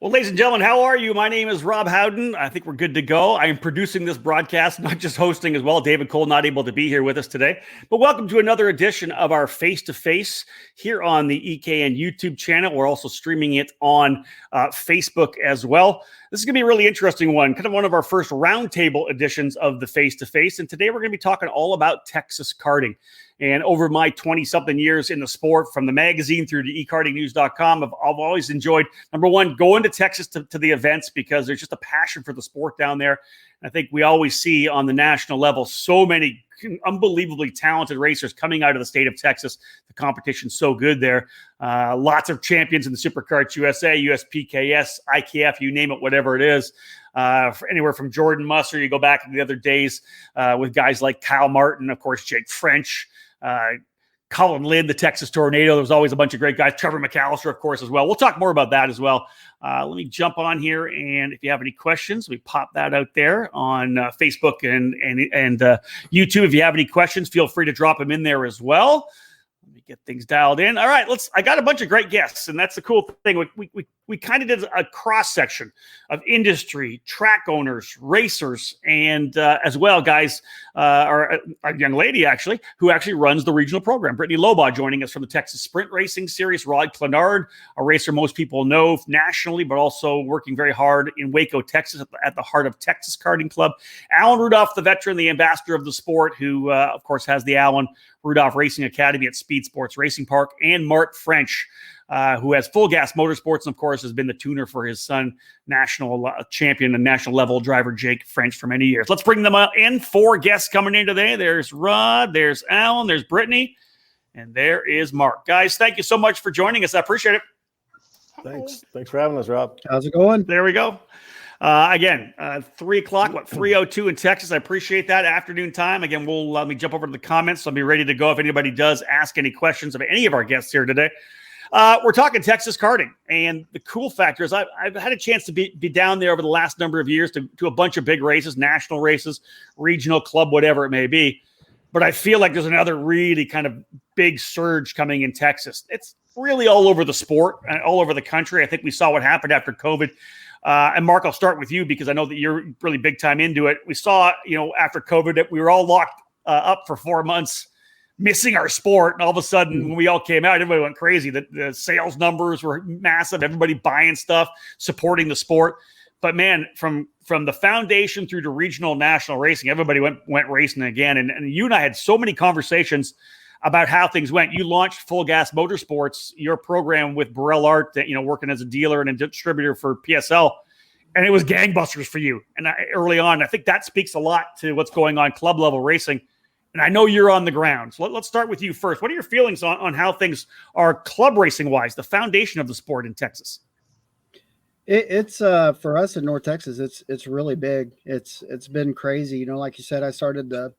Well, ladies and gentlemen, how are you? My name is Rob Howden. I think we're good to go. I am producing this broadcast, not just hosting as well. David Cole not able to be here with us today. But welcome to another edition of our Face2Face here on the EKN YouTube channel. We're also streaming it on Facebook as well. This is going to be a really interesting one, kind of one of our first roundtable editions of the Face2Face. And today we're going to be talking all about Texas karting. And over my 20-something years in the sport, from the magazine through to ekartingnews.com, I've always enjoyed, number one, going to Texas to the events because there's just a passion for the sport down there. And I think we always see on the national level so many unbelievably talented racers coming out of the state of Texas. The competition's so good there. Lots of champions in the Superkarts USA, USPKS, IKF, you name it, whatever it is. Anywhere from Jordan Musser, you go back to the other days with guys like Kyle Martin, of course, Jake French, Colin Lind, the Texas Tornado. There was always a bunch of great guys. Trevor McAllister, of course, as well. We'll talk more about that as well. Let me jump on here, and if you have any questions, we pop that out there on Facebook and YouTube. If you have any questions, feel free to drop them in there as well. Let me get things dialed in. All right, I got a bunch of great guests, and that's the cool thing. We kind of did a cross-section of industry, track owners, racers, and as well, guys, or a young lady, actually, who actually runs the regional program. Brittany Lobaugh joining us from the Texas Sprint Racing Series. Rod Clenard, a racer most people know nationally, but also working very hard in Waco, Texas, at the heart of Texas Karting Club. Alan Rudolph, the veteran, the ambassador of the sport, who, of course, has the Alan Rudolph Racing Academy at Speed Sports Racing Park, and Mark French, who has Full Gas Motorsports, and of course has been the tuner for his son, national champion and national level driver Jake French for many years. Let's bring them in. 4 guests coming in today. There's Rod, there's Alan, there's Brittany, and there is Mark. Guys, thank you so much for joining us. I appreciate it. Thanks for having us, Rob. How's it going? There we go. Again, 3 o'clock, 3:02 in Texas. I appreciate that afternoon time. Again, let me jump over to the comments. I'll be ready to go if anybody does ask any questions of any of our guests here today. We're talking Texas karting, and the cool factor is I've had a chance to be down there over the last number of years to a bunch of big races, national races, regional, club, whatever it may be. But I feel like there's another really kind of big surge coming in Texas. It's really all over the sport and all over the country. I think we saw what happened after COVID. And Mark, I'll start with you because I know that you're really big time into it. We saw, after COVID that we were all locked up for 4 months, missing our sport. And all of a sudden, when we all came out, everybody went crazy. The sales numbers were massive. Everybody buying stuff, supporting the sport. But man, from the foundation through to regional, national racing, everybody went racing again. And you and I had so many conversations about how things went. You launched Full Gas Motorsports, your program with Burrell Art, that working as a dealer and a distributor for PSL, and it was gangbusters for you. And early on, I think that speaks a lot to what's going on club level racing. And I know you're on the ground, so let's start with you first. What are your feelings on how things are club racing wise, the foundation of the sport in Texas? It's for us in North Texas, it's really big. It's been crazy. Like you said, I started the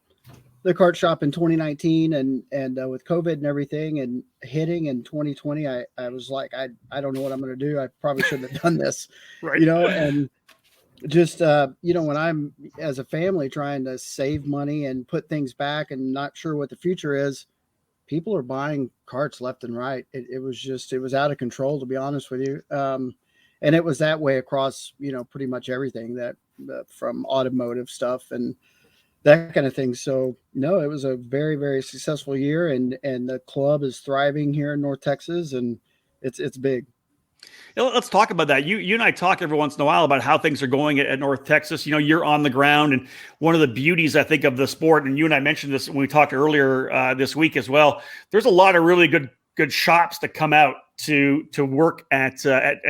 kart shop in 2019 and with COVID and everything and hitting in 2020, I was like, I don't know what I'm going to do. I probably shouldn't have done this, right. And just, when I'm as a family trying to save money and put things back and not sure what the future is, people are buying karts left and right. It was out of control, to be honest with you. And it was that way across, pretty much everything that from automotive stuff and that kind of thing. So no, it was a very, very successful year, and the club is thriving here in North Texas, and it's big. Let's talk about that. You and I talk every once in a while about how things are going at North Texas. You're on the ground, and one of the beauties, I think, of the sport, and you and I mentioned this when we talked earlier this week as well, there's a lot of really good shops that come out to work at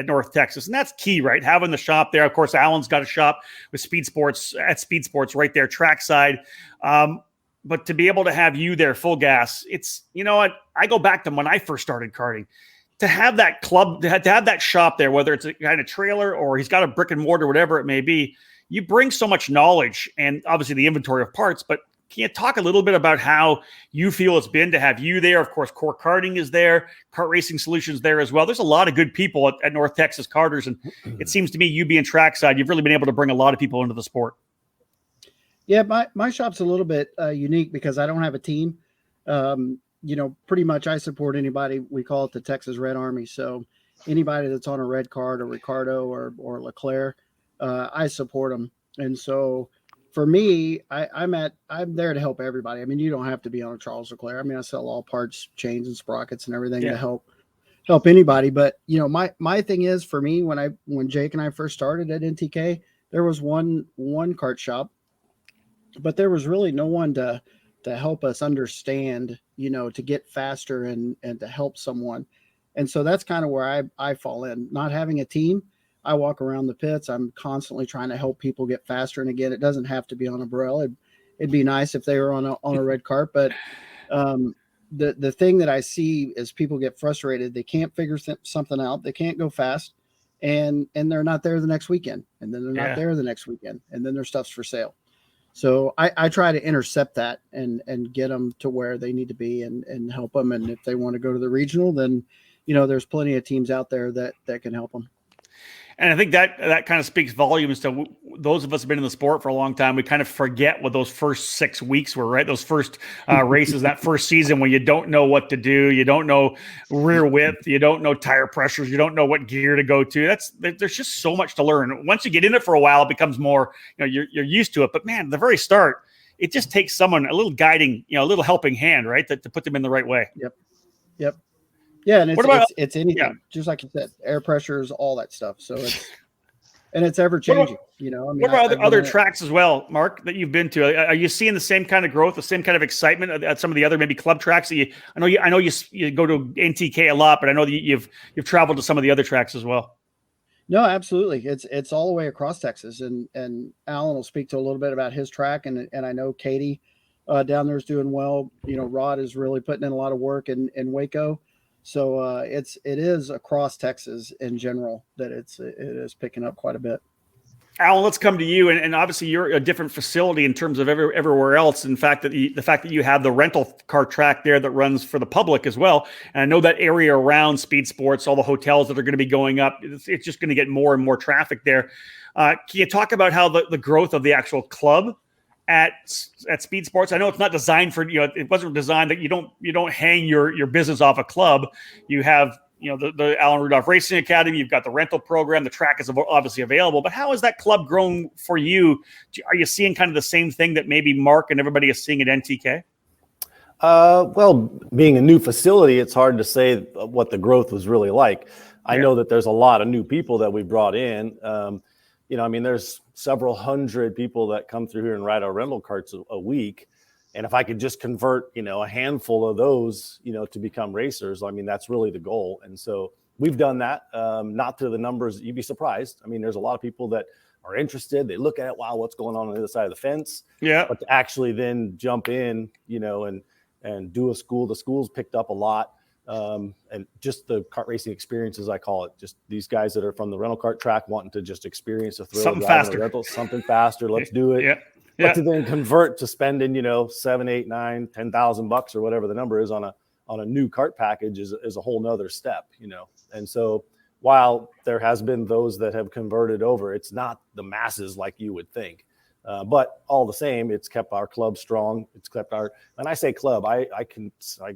North Texas. And that's key, right? Having the shop there. Of course, Alan's got a shop with Speed Sports right there, trackside. But to be able to have you there, Full Gas, it's, I go back to when I first started karting. To have that club, to have that shop there, whether it's a kind of trailer or he's got a brick and mortar, whatever it may be, you bring so much knowledge and obviously the inventory of parts. But can you talk a little bit about how you feel it's been to have you there? Of course, Core Karting is there, Kart Racing Solutions there as well. There's a lot of good people at North Texas Karters, and it seems to me you being trackside, you've really been able to bring a lot of people into the sport. Yeah, my shop's a little bit unique because I don't have a team. Pretty much I support anybody. We call it the Texas Red Army. So anybody that's on a red card or Ricardo or Leclerc, I support them. And so for me, I'm there to help everybody. I mean, you don't have to be on a Charles Leclerc. I mean, I sell all parts, chains and sprockets and everything to help anybody. But my thing is, for me, when Jake and I first started at NTK, there was one kart shop, but there was really no one to help us understand, to get faster and to help someone. And so that's kind of where I fall in. Not having a team, I walk around the pits. I'm constantly trying to help people get faster. And again, it doesn't have to be on a Burrell. It'd be nice if they were on a red cart. But the thing that I see is people get frustrated. They can't figure something out. They can't go fast, and they're not there the next weekend. And then they're not there the next weekend. And then their stuff's for sale. So I try to intercept that and get them to where they need to be and help them. And if they want to go to the regional, then, there's plenty of teams out there that can help them. And I think that kind of speaks volumes to those of us who've been in the sport for a long time. We kind of forget what those first 6 weeks were, right? Those first races, that first season when you don't know what to do, you don't know rear width, you don't know tire pressures, you don't know what gear to go to. There's just so much to learn. Once you get in it for a while, it becomes more, you're used to it. But man, at the very start, it just takes someone, a little guiding, a little helping hand, right, to put them in the right way. Yep. Yeah, and it's anything, just like you said, air pressures, all that stuff. So it's ever changing. What about other tracks as well, Mark, that you've been to? Are you seeing the same kind of growth, the same kind of excitement at some of the other maybe club tracks? I know you go to NTK a lot, but I know that you've traveled to some of the other tracks as well. No, absolutely. It's all the way across Texas, and Alan will speak to a little bit about his track, and I know Katie down there is doing well. Rod is really putting in a lot of work in Waco. So it is across Texas in general that it is picking up quite a bit. Alan, let's come to you, and obviously you're a different facility in terms of everywhere else. In fact, the fact that you have the rental car track there that runs for the public as well, and I know that area around Speed Sports, all the hotels that are going to be going up, it's just going to get more and more traffic there. Can you talk about how the growth of the actual club at Speed Sports? I know it's not designed for, it wasn't designed that you don't hang your business off a club. You have, the Alan Rudolph Racing Academy, you've got the rental program, the track is obviously available, but how has that club grown for you? Are you seeing kind of the same thing that maybe Mark and everybody is seeing at NTK? Well, being a new facility, it's hard to say what the growth was really like. I know that there's a lot of new people that we brought in. There's several hundred people that come through here and ride our rental carts a week. And if I could just convert, a handful of those, to become racers, that's really the goal. And so we've done that, not to the numbers. You'd be surprised. There's a lot of people that are interested. They look at it, wow, what's going on the other side of the fence? Yeah. But to actually then jump in, and do a school, the school's picked up a lot. And just the kart racing experience, as I call it, just these guys that are from the rental kart track wanting to just experience a thrill, something faster. Let's do it. But to then convert to spending, $7,000, $8,000, $9,000, $10,000 or whatever the number is on a new kart package is a whole nother step, And so while there has been those that have converted over, it's not the masses like you would think. But all the same, it's kept our club strong. It's kept when I say club, I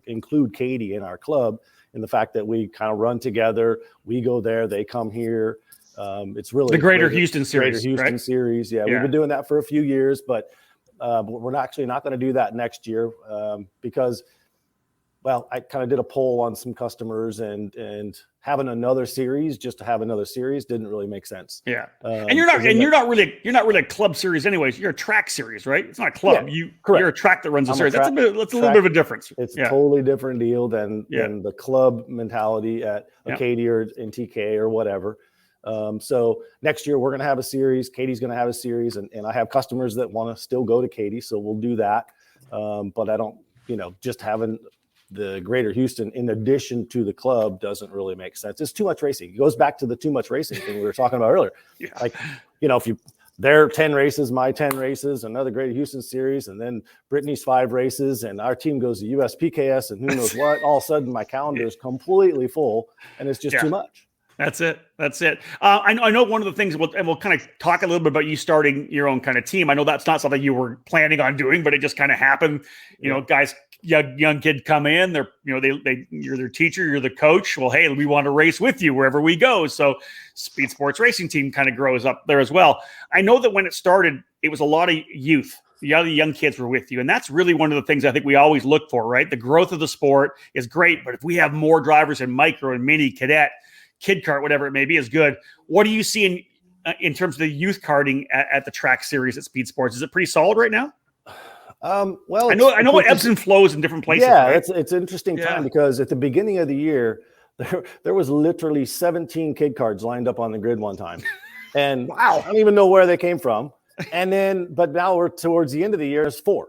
include Katie in our club in the fact that we kind of run together. We go there, they come here. It's really the Greater Houston Series. Greater Houston Series. Yeah, we've been doing that for a few years, but we're actually not going to do that next year because, well, I kind of did a poll on some customers and having another series just to have another series didn't really make sense. Yeah, and you're not really a club series anyways. You're a track series, right? It's not a club. Yeah, you're a track that runs a series. That's a little bit of a difference. It's a totally different deal than the club mentality at a Katie or NTK or whatever. So next year we're going to have a series. Katie's going to have a series, and I have customers that want to still go to Katie, so we'll do that. But I don't, just having the Greater Houston in addition to the club doesn't really make sense. It's too much racing. It goes back to the too much racing thing we were talking about earlier. Yeah. Like, if their 10 races, my 10 races, another Greater Houston series, and then Brittany's 5 races, and our team goes to USPKS and who knows what, all of a sudden my calendar is completely full and it's just too much. That's it. I know one of the things, and we'll kind of talk a little bit about you starting your own kind of team. I know that's not something you were planning on doing, but it just kind of happened. Guys young kid come in, you're their teacher, you're the coach. Well, hey, we want to race with you wherever we go. So Speed Sports Racing Team kind of grows up there as well. I know that when it started, it was a lot of youth. The other young kids were with you. And that's really one of the things I think we always look for, right? The growth of the sport is great, but if we have more drivers in micro and mini, cadet, kid kart, whatever it may be, is good. What do you see in terms of the youth karting at the track series at Speed Sports? Is it pretty solid right now? Well, I know it ebbs and flows in different places. Yeah, right? it's an interesting time because at the beginning of the year, there was literally 17 kid cards lined up on the grid one time. And wow, I don't even know where they came from. But now we're towards the end of the year, it's 4.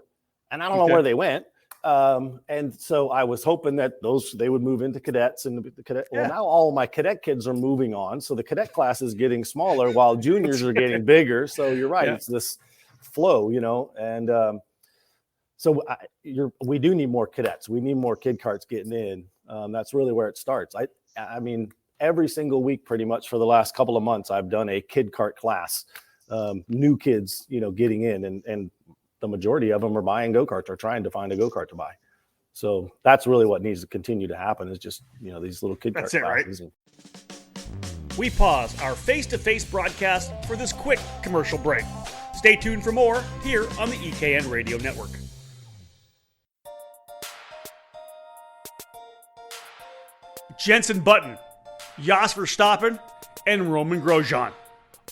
And I don't know where they went. And so I was hoping that they would move into cadets and the cadet. Yeah. Well, now all my cadet kids are moving on. So the cadet class is getting smaller while juniors are getting bigger. So you're right. Yeah. It's this flow, and so we do need more cadets. We need more kid karts getting in. That's really where it starts. I mean, every single week, pretty much for the last couple of months, I've done a kid kart class. New kids, getting in, and the majority of them are buying go-karts or trying to find a go-kart to buy. So that's really what needs to continue to happen is just, these little kid kart classes. Right? We pause our face-to-face broadcast for this quick commercial break. Stay tuned for more here on the EKN Radio Network. Jensen Button, Jos Verstappen, and Roman Grosjean.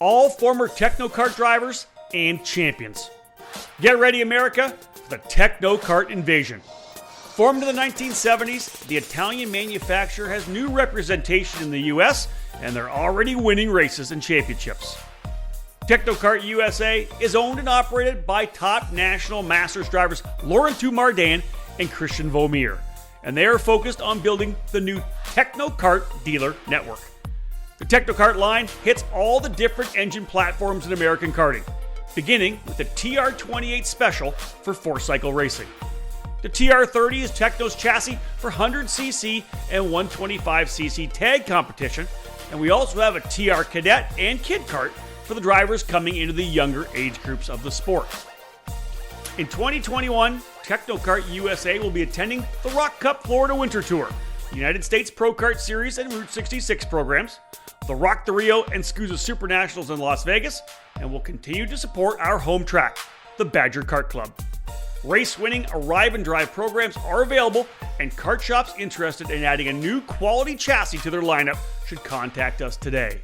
All former Techno Kart drivers and champions. Get ready, America, for the Techno Kart invasion. Formed in the 1970s, the Italian manufacturer has new representation in the U.S., and they're already winning races and championships. Techno Kart USA is owned and operated by top national masters drivers Laurent Mardan and Christian Vomir, and they are focused on building the new Techno Kart dealer network. The Techno Kart line hits all the different engine platforms in American karting, beginning with the TR28 Special for 4-cycle racing. The TR30 is Techno's chassis for 100cc and 125cc tag competition, and we also have a TR Cadet and Kid Kart for the drivers coming into the younger age groups of the sport. In 2021, Techno Kart USA will be attending the Rock Cup Florida Winter Tour, United States Pro Kart Series and Route 66 programs, the Rock the Rio and SCUSA Super Nationals in Las Vegas, and will continue to support our home track, the Badger Kart Club. Race-winning Arrive and Drive programs are available, and kart shops interested in adding a new quality chassis to their lineup should contact us today.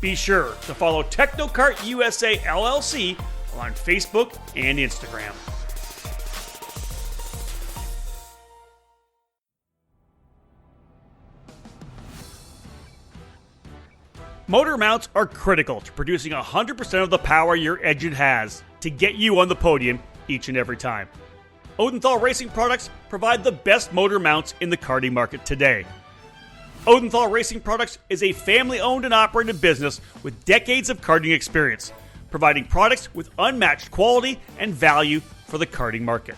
Be sure to follow Techno Kart USA LLC on Facebook and Instagram. Motor mounts are critical to producing 100% of the power your engine has to get you on the podium each and every time. Odenthal Racing Products provide the best motor mounts in the karting market today. Odenthal Racing Products is a family-owned and operated business with decades of karting experience, providing products with unmatched quality and value for the karting market.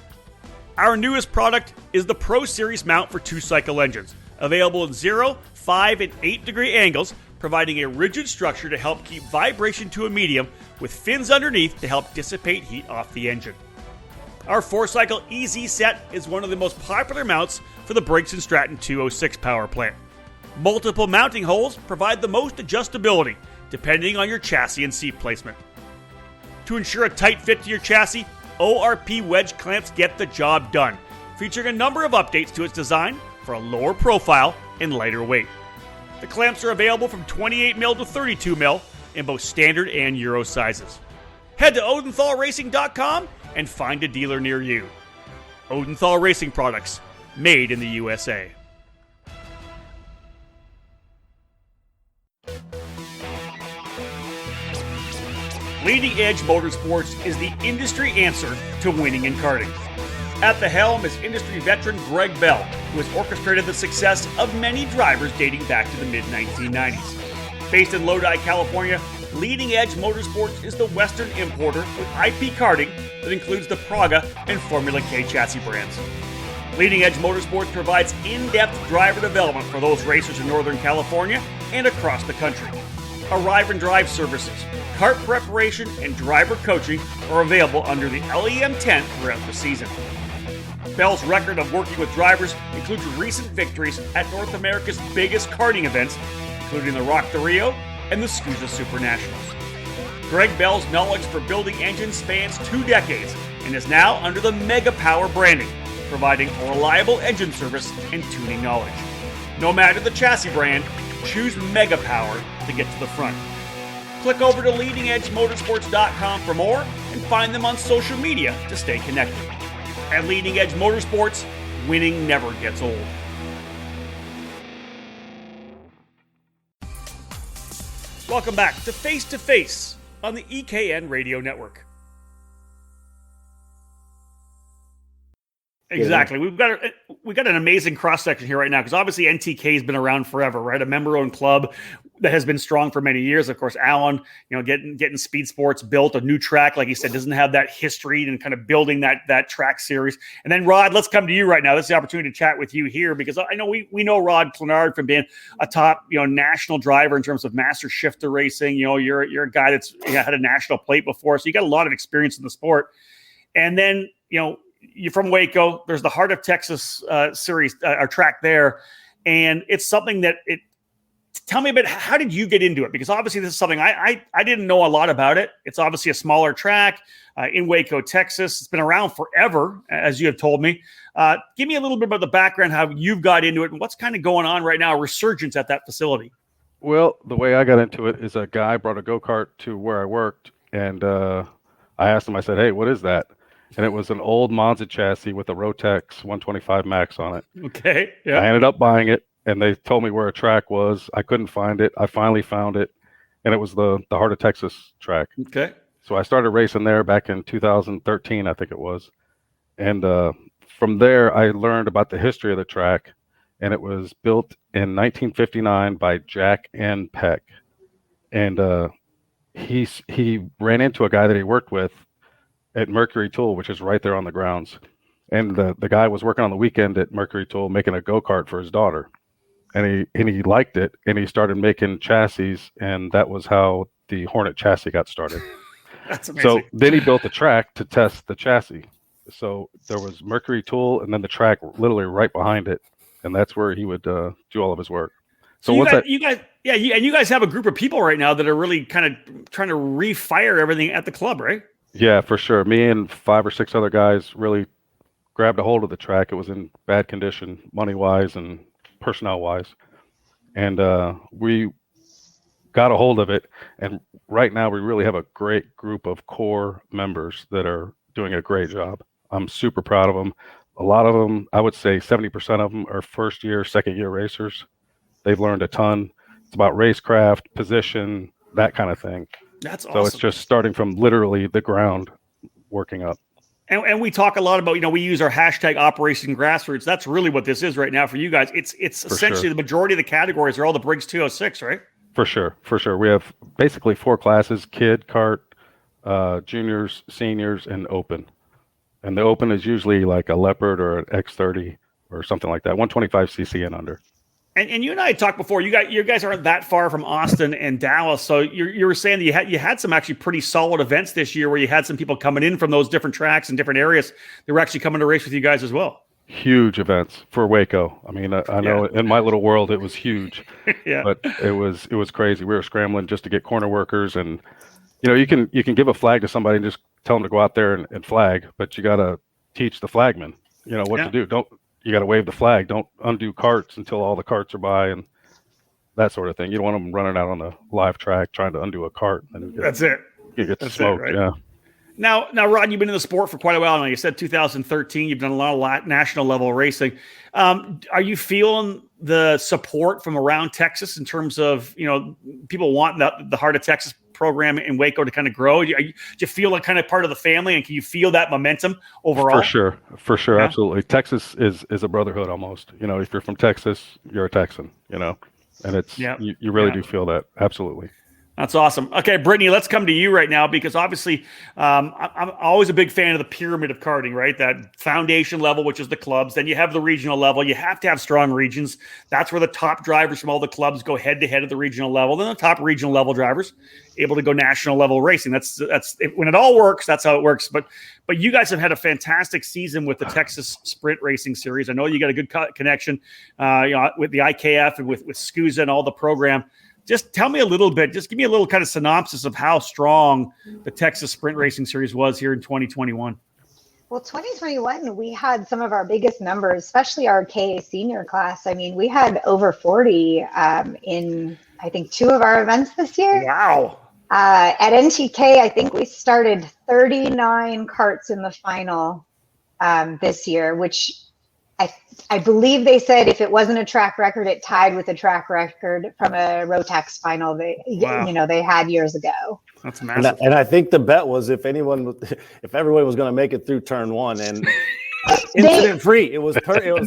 Our newest product is the Pro Series mount for 2-cycle engines, available in 0, 5, and 8-degree angles, providing a rigid structure to help keep vibration to a medium with fins underneath to help dissipate heat off the engine. Our 4-cycle EZ set is one of the most popular mounts for the Briggs & Stratton 206 power plant. Multiple mounting holes provide the most adjustability depending on your chassis and seat placement. To ensure a tight fit to your chassis, ORP wedge clamps get the job done, featuring a number of updates to its design for a lower profile and lighter weight. The clamps are available from 28mm to 32mm in both standard and Euro sizes. Head to OdenthalRacing.com and find a dealer near you. Odenthal Racing Products, made in the USA. Leading Edge Motorsports is the industry answer to winning in karting. At the helm is industry veteran Greg Bell, who has orchestrated the success of many drivers dating back to the mid-1990s. Based in Lodi, California, Leading Edge Motorsports is the Western importer with IP karting that includes the Praga and Formula K chassis brands. Leading Edge Motorsports provides in-depth driver development for those racers in Northern California and across the country. Arrive and Drive services, kart preparation, and driver coaching are available under the LEM tent throughout the season. Bell's record of working with drivers includes recent victories at North America's biggest karting events, including the Rock the Rio and the SCUSA Super Nationals. Greg Bell's knowledge for building engines spans 2 decades and is now under the Mega Power branding, providing a reliable engine service and tuning knowledge. No matter the chassis brand, choose Mega Power to get to the front. Click over to leadingedgemotorsports.com for more and find them on social media to stay connected. At Leading Edge Motorsports, winning never gets old. Welcome back to Face2Face on the EKN Radio Network. Exactly. We've got an amazing cross section here right now because obviously NTK has been around forever, right? A member-owned club that has been strong for many years. Of course, Alan, getting Speed Sports built, a new track, like he said, doesn't have that history and kind of building that track series. And then Rod, let's come to you right now. This is the opportunity to chat with you here because I know we know Rod Clenard from being a top national driver in terms of master shifter racing. You're a guy that's had a national plate before, so you got a lot of experience in the sport. And then you're from Waco. There's the Heart of Texas series or track there, and it's something that Tell me a bit. How did you get into it? Because obviously this is something I didn't know a lot about it. It's obviously a smaller track in Waco, Texas. It's been around forever, as you have told me. Give me a little bit about the background, how you've got into it, and what's kind of going on right now, a resurgence at that facility. Well, the way I got into it is a guy brought a go-kart to where I worked, and I asked him, I said, "Hey, what is that?" And it was an old Monza chassis with a Rotex 125 Max on it. Okay. Yeah. I ended up buying it, and they told me where a track was. I couldn't find it. I finally found it, and it was the Heart of Texas track. Okay. So I started racing there back in 2013, I think it was. And from there, I learned about the history of the track, and it was built in 1959 by Jack N. Peck. And he ran into a guy that he worked with at Mercury Tool, which is right there on the grounds. And the guy was working on the weekend at Mercury Tool making a go-kart for his daughter. And he liked it, and he started making chassis, and that was how the Hornet chassis got started. That's amazing. So then he built a track to test the chassis. So there was Mercury Tool, and then the track literally right behind it, and that's where he would do all of his work. So you guys have a group of people right now that are really kind of trying to refire everything at the club, right? Yeah, for sure. Me and 5 or 6 other guys really grabbed a hold of the track. It was in bad condition, money-wise and personnel-wise. And we got a hold of it. And right now we really have a great group of core members that are doing a great job. I'm super proud of them. A lot of them, I would say 70% of them are first-year, second-year racers. They've learned a ton. It's about racecraft, position, that kind of thing. That's awesome. So it's just starting from literally the ground, working up. And we talk a lot about, we use our hashtag Operation Grassroots. That's really what this is right now for you guys. It's essentially the majority of the categories are all the Briggs 206, right? For sure. We have basically 4 classes: kid, kart, juniors, seniors, and open. And the open is usually like a Leopard or an X30 or something like that, 125cc and under. And you and I had talked before. You guys aren't that far from Austin and Dallas, so you were saying that you had some actually pretty solid events this year where you had some people coming in from those different tracks and different areas that were actually coming to race with you guys as well. Huge events for Waco. I mean, I know in my little world it was huge, but it was crazy. We were scrambling just to get corner workers, and you can give a flag to somebody and just tell them to go out there and flag, but you got to teach the flagman, what to do. You got to wave the flag. Don't undo carts until all the carts are by and that sort of thing. You don't want them running out on the live track trying to undo a cart. That's it. You get smoked, right? Yeah. Now, Rod, you've been in the sport for quite a while now. You said 2013. You've done a lot of national level racing. Are you feeling the support from around Texas in terms of, people want the Heart of Texas program in Waco to kind of grow? Do you feel like kind of part of the family, and can you feel that momentum overall? For sure. Yeah. Absolutely. Texas is a brotherhood almost. If you're from Texas, you're a Texan, and it's, you really do feel that. Absolutely. That's awesome. Okay, Brittany, let's come to you right now because obviously I'm always a big fan of the pyramid of karting, right? That foundation level, which is the clubs. Then you have the regional level. You have to have strong regions. That's where the top drivers from all the clubs go head to head at the regional level. Then the top regional level drivers able to go national level racing. That's when it all works. That's how it works. But you guys have had a fantastic season with the Texas Sprint Racing Series. I know you got a good connection, with the IKF and with SCUSA and all the program. Just tell me a little bit, just give me a little kind of synopsis of how strong the Texas Sprint Racing Series was here in 2021. Well, 2021, we had some of our biggest numbers, especially our KA senior class. I mean, we had over 40 in, I think, 2 of our events this year. Wow. At NTK, I think we started 39 karts in the final this year, which I believe they said if it wasn't a track record, it tied with a track record from a Rotax final they had years ago. That's massive. And I think the bet was if everyone was going to make it through turn 1 and incident free, it was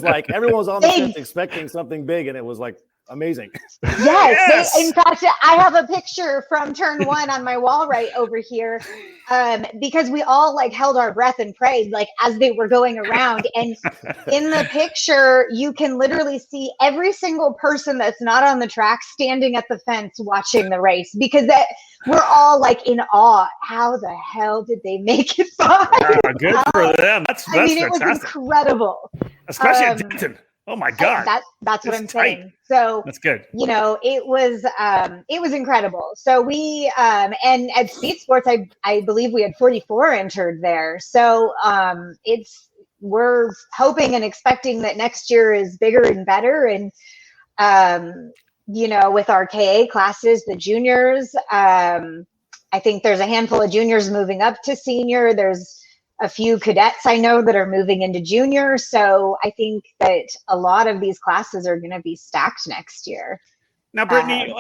like everyone was on the fence expecting something big, and it was like amazing. Yes. In fact, I have a picture from turn 1 on my wall right over here, because we all like held our breath and prayed like as they were going around. And in the picture, you can literally see every single person that's not on the track standing at the fence watching the race, because we're all like in awe. How the hell did they make it by? Good for them. That's it was incredible. Especially at Denton. Oh my God. That's what I'm saying. So that's good. It was incredible. So we, and at Speed Sports, I believe we had 44 entered there. So we're hoping and expecting that next year is bigger and better. And, with our KA classes, the juniors, I think there's a handful of juniors moving up to senior. There's a few cadets I know that are moving into junior. So I think that a lot of these classes are going to be stacked next year. Now, Brittany,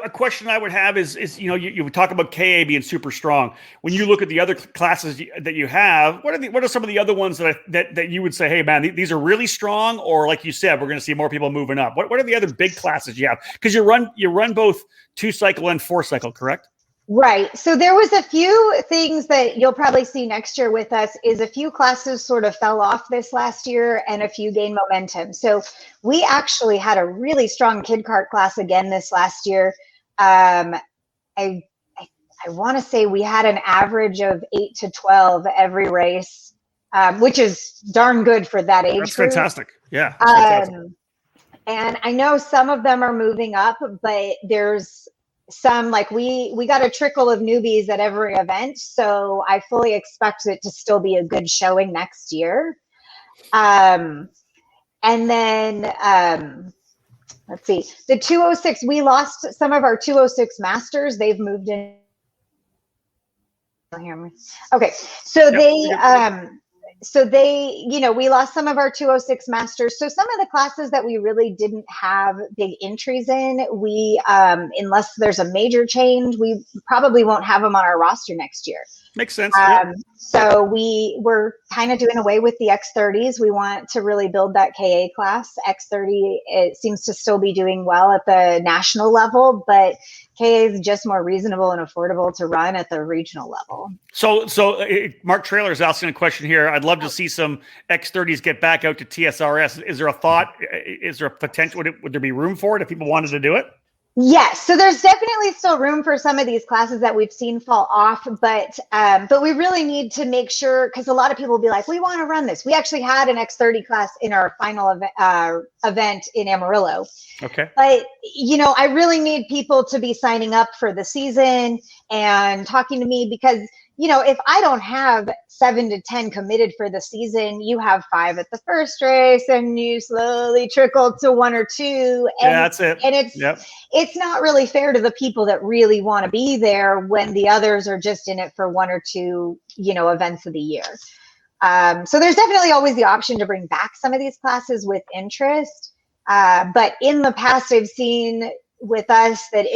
a question I would have is you would talk about KA being super strong. When you look at the other classes that you have, what are some of the other ones that you would say, hey man, these are really strong, or like you said, we're going to see more people moving up? What are the other big classes you have? Because you run both 2-cycle and 4-cycle, correct? Right. So there was a few things that you'll probably see next year with us is a few classes sort of fell off this last year and a few gained momentum. So we actually had a really strong kid kart class again this last year. I want to say we had an average of 8 to 12 every race, which is darn good for that age group. That's fantastic. Yeah. That's fantastic. And I know some of them are moving up, but there's some, like we got a trickle of newbies at every event, so I fully expect it to still be a good showing next year. And then let's see, the 206, we lost some of our 206 masters. They've moved in. Okay, so we lost some of our 206 masters. So some of the classes that we really didn't have big entries in, we, unless there's a major change, we probably won't have them on our roster next year. Makes sense. So we're kind of doing away with the X30s. We want to really build that KA class. X30, it seems to still be doing well at the national level, but KA is just more reasonable and affordable to run at the regional level. So Mark Trailer is asking a question here. I'd love to see some X30s get back out to TSRS. Is there a thought? Is there a potential? Would there be room for it if people wanted to do it? Yes, so there's definitely still room for some of these classes that we've seen fall off, but we really need to make sure, because a lot of people will be like, we want to run this. We actually had an X30 class in our final event in Amarillo. Okay. But, I really need people to be signing up for the season and talking to me, because if I don't have 7 to 10 committed for the season, you have 5 at the first race and you slowly trickle to 1 or 2. And, yeah, that's it. And it's not really fair to the people that really want to be there when the others are just in it for 1 or 2, events of the year. So there's definitely always the option to bring back some of these classes with interest. But in the past, I've seen with us that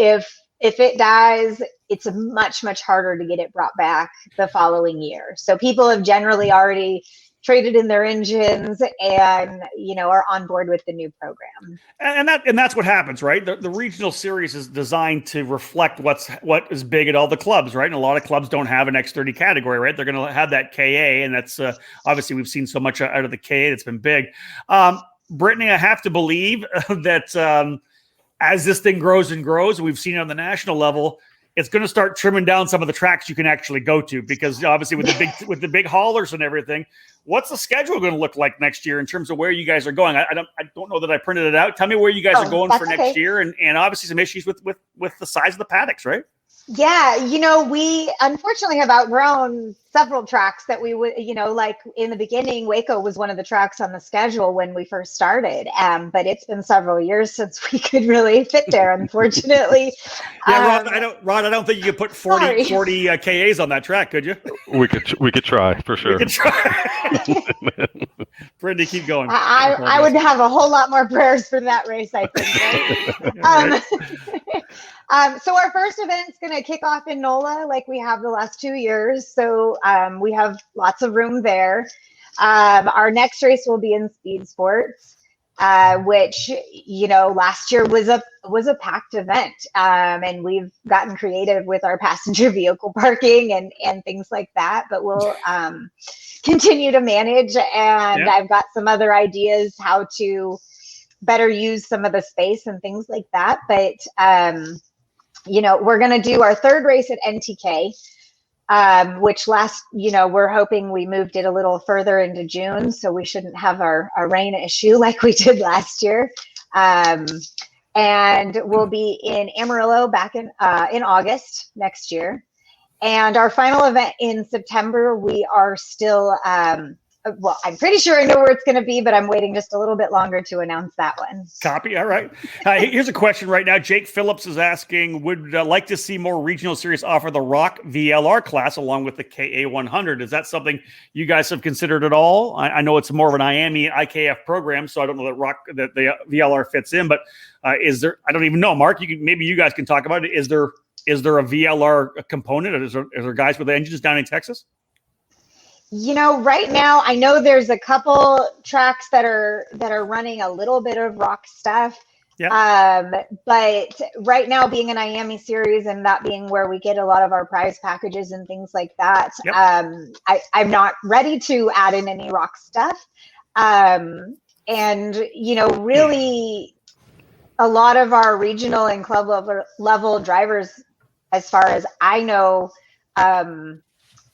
if it dies, it's much, much harder to get it brought back the following year. So people have generally already traded in their engines and, are on board with the new program. And that's what happens, right? The regional series is designed to reflect what is big at all the clubs, right? And a lot of clubs don't have an X30 category, right? They're going to have that KA, and that's obviously we've seen so much out of the KA that's been big. Brittany, I have to believe that as this thing grows and grows, we've seen it on the national level, it's going to start trimming down some of the tracks you can actually go to, because obviously with the big haulers and everything, what's the schedule going to look like next year in terms of where you guys are going? I don't know that I printed it out. Tell me where you guys are going for next year, and obviously some issues with the size of the paddocks, right? Yeah, we unfortunately have outgrown several tracks that we would, like in the beginning, Waco was one of the tracks on the schedule when we first started. But it's been several years since we could really fit there, unfortunately. Yeah, Rod, I don't think you could put 40 KAs on that track, could you? We could try for sure. We could try. Brittany, keep going. I would have a whole lot more prayers for that race, I think. Right? So our first event's going to kick off in NOLA like we have the last 2 years. So we have lots of room there. Our next race will be in speed sports, which, last year was a packed event. And we've gotten creative with our passenger vehicle parking and things like that, but we'll continue to manage. And I've got some other ideas how to better use some of the space and things like that. But, we're going to do our third race at NTK, which we're hoping we moved it a little further into June, so we shouldn't have our rain issue like we did last year. And we'll be in Amarillo back in August next year. And our final event in September, we are still, I'm pretty sure I know where it's going to be, but I'm waiting just a little bit longer to announce that one. Copy. All right. Here's a question right now. Jake Phillips is asking, would like to see more regional series offer the Rock VLR class along with the KA100. Is that something you guys have considered at all? I know it's more of an IAME IKF program, so I don't know that the VLR fits in, but is there, I don't even know, Mark, maybe you guys can talk about it. Is there a VLR component? Is there guys with engines down in Texas? Right now, I know there's a couple tracks that are running a little bit of rock stuff. Yeah. But right now, being an IAME series and that being where we get a lot of our prize packages and things like that, yep. I'm not ready to add in any rock stuff. And, really a lot of our regional and club level drivers, as far as I know,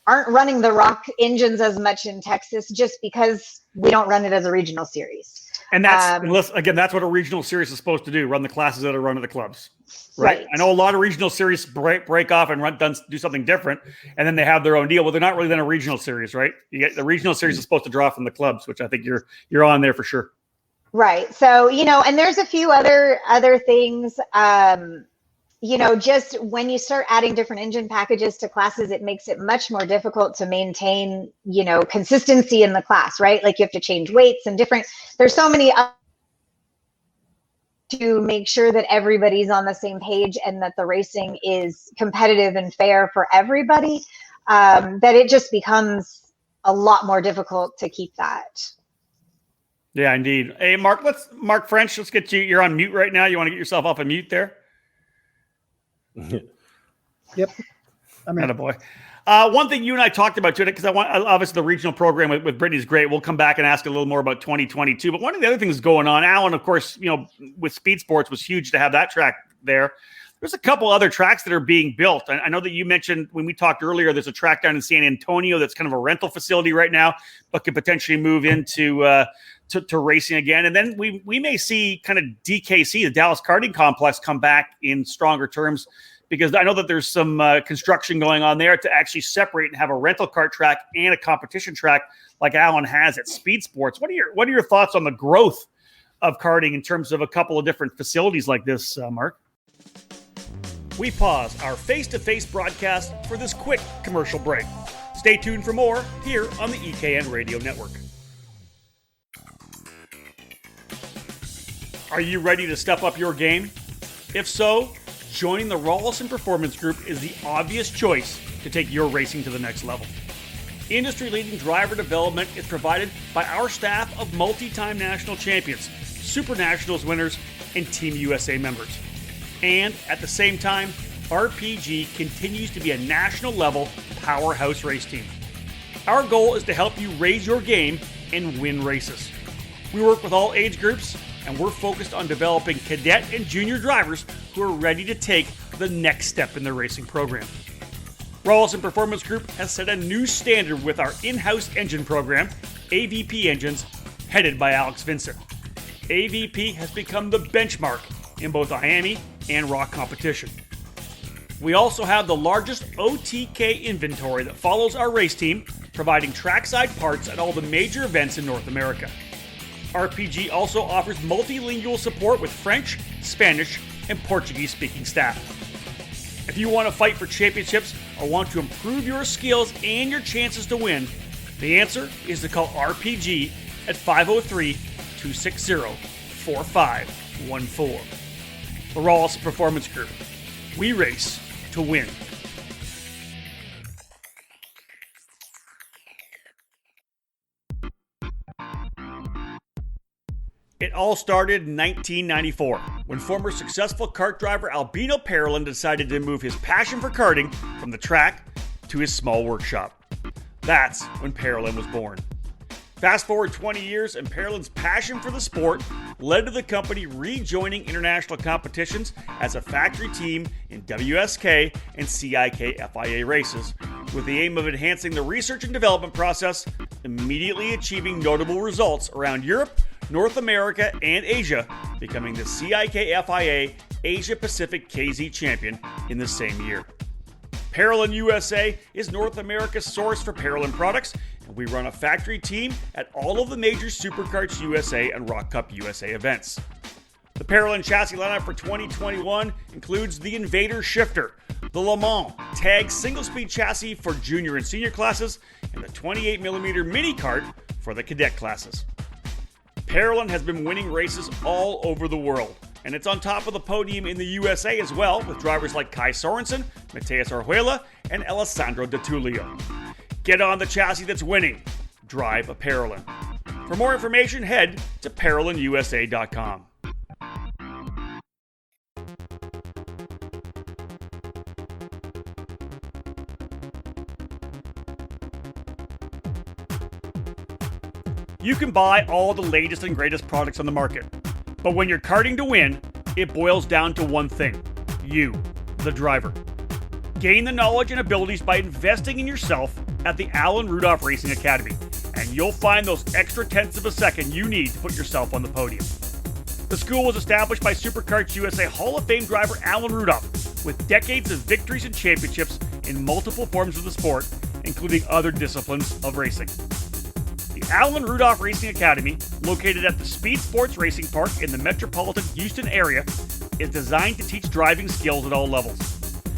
aren't running the rock engines as much in Texas just because we don't run it as a regional series. And that's, that's what a regional series is supposed to do, run the classes that are run at the clubs. Right. I know a lot of regional series break off and do something different, and then they have their own deal. Well, they're not really then a regional series, right? The regional series is supposed to draw from the clubs, which I think you're on there for sure. Right. So, and there's a few other things, just when you start adding different engine packages to classes, it makes it much more difficult to maintain, consistency in the class, right? Like you have to change weights and there's so many to make sure that everybody's on the same page and that the racing is competitive and fair for everybody, that it just becomes a lot more difficult to keep that. Yeah, indeed. Hey, Mark French, let's get you. You're on mute right now. You want to get yourself off of mute there? Yep. Attaboy. One thing you and I talked about today, because obviously the regional program with Brittany is great. We'll come back and ask a little more about 2022. But one of the other things going on, Alan, of course, with Speed Sports was huge to have that track there. There's a couple other tracks that are being built. I know that you mentioned when we talked earlier, there's a track down in San Antonio that's kind of a rental facility right now, but could potentially move into to racing again. And then we may see kind of DKC, the Dallas Karting Complex, come back in stronger terms, because I know that there's some construction going on there to actually separate and have a rental kart track and a competition track like Alan has at Speed Sports. What are your thoughts on the growth of karting in terms of a couple of different facilities like this, Mark? We pause our face-to-face broadcast for this quick commercial break. Stay tuned for more here on the EKN Radio Network. Are you ready to step up your game? If so, joining the Rawlson Performance Group is the obvious choice to take your racing to the next level. Industry-leading driver development is provided by our staff of multi-time national champions, Super Nationals winners, and Team USA members. And at the same time, RPG continues to be a national-level powerhouse race team. Our goal is to help you raise your game and win races. We work with all age groups, and we're focused on developing cadet and junior drivers who are ready to take the next step in their racing program. Rawlson Performance Group has set a new standard with our in-house engine program, AVP Engines, headed by Alex Vincent. AVP has become the benchmark in both IAME and ROC competition. We also have the largest OTK inventory that follows our race team, providing trackside parts at all the major events in North America. RPG also offers multilingual support with French, Spanish, and Portuguese-speaking staff. If you want to fight for championships or want to improve your skills and your chances to win, the answer is to call RPG at 503-260-4514. The Rawlson Performance Group. We race to win. It all started in 1994 when former successful kart driver Albino Parolin decided to move his passion for karting from the track to his small workshop. That's when Parolin was born. Fast forward 20 years and Parolin's passion for the sport led to the company rejoining international competitions as a factory team in WSK and CIK FIA races, with the aim of enhancing the research and development process, immediately achieving notable results around Europe, North America, and Asia, becoming the CIK FIA Asia Pacific KZ champion in the same year. Parolin USA is North America's source for Parolin products, and we run a factory team at all of the major Superkarts USA and Rock Cup USA events. The Parolin chassis lineup for 2021 includes the Invader Shifter, the Le Mans Tag single-speed chassis for junior and senior classes, and the 28mm mini kart for the cadet classes. Parolin has been winning races all over the world, and it's on top of the podium in the USA as well, with drivers like Kai Sorensen, Mateus Orjuela, and Alessandro De Tullio. Get on the chassis that's winning. Drive a Parolin. For more information, head to ParolinUSA.com. You can buy all the latest and greatest products on the market, but when you're karting to win, it boils down to one thing: you, the driver. Gain the knowledge and abilities by investing in yourself at the Alan Rudolph Racing Academy, and you'll find those extra tenths of a second you need to put yourself on the podium. The school was established by Superkarts USA Hall of Fame driver Alan Rudolph, with decades of victories and championships in multiple forms of the sport, including other disciplines of racing. The Alan Rudolph Racing Academy, located at the Speed Sports Racing Park in the metropolitan Houston area, is designed to teach driving skills at all levels.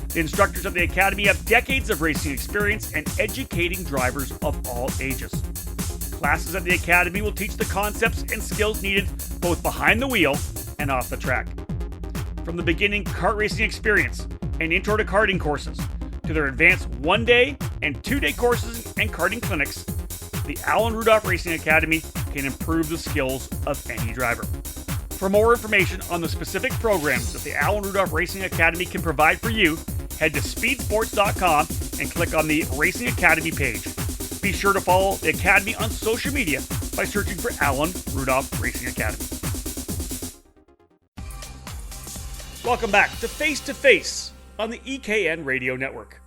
The instructors of the Academy have decades of racing experience and educating drivers of all ages. Classes at the Academy will teach the concepts and skills needed both behind the wheel and off the track. From the beginning kart racing experience and intro to karting courses, to their advanced 1-day and 2-day courses and karting clinics, the Alan Rudolph Racing Academy can improve the skills of any driver. For more information on the specific programs that the Alan Rudolph Racing Academy can provide for you, head to speedsports.com and click on the Racing Academy page. Be sure to follow the Academy on social media by searching for Alan Rudolph Racing Academy. Welcome back to Face2Face on the EKN Radio Network.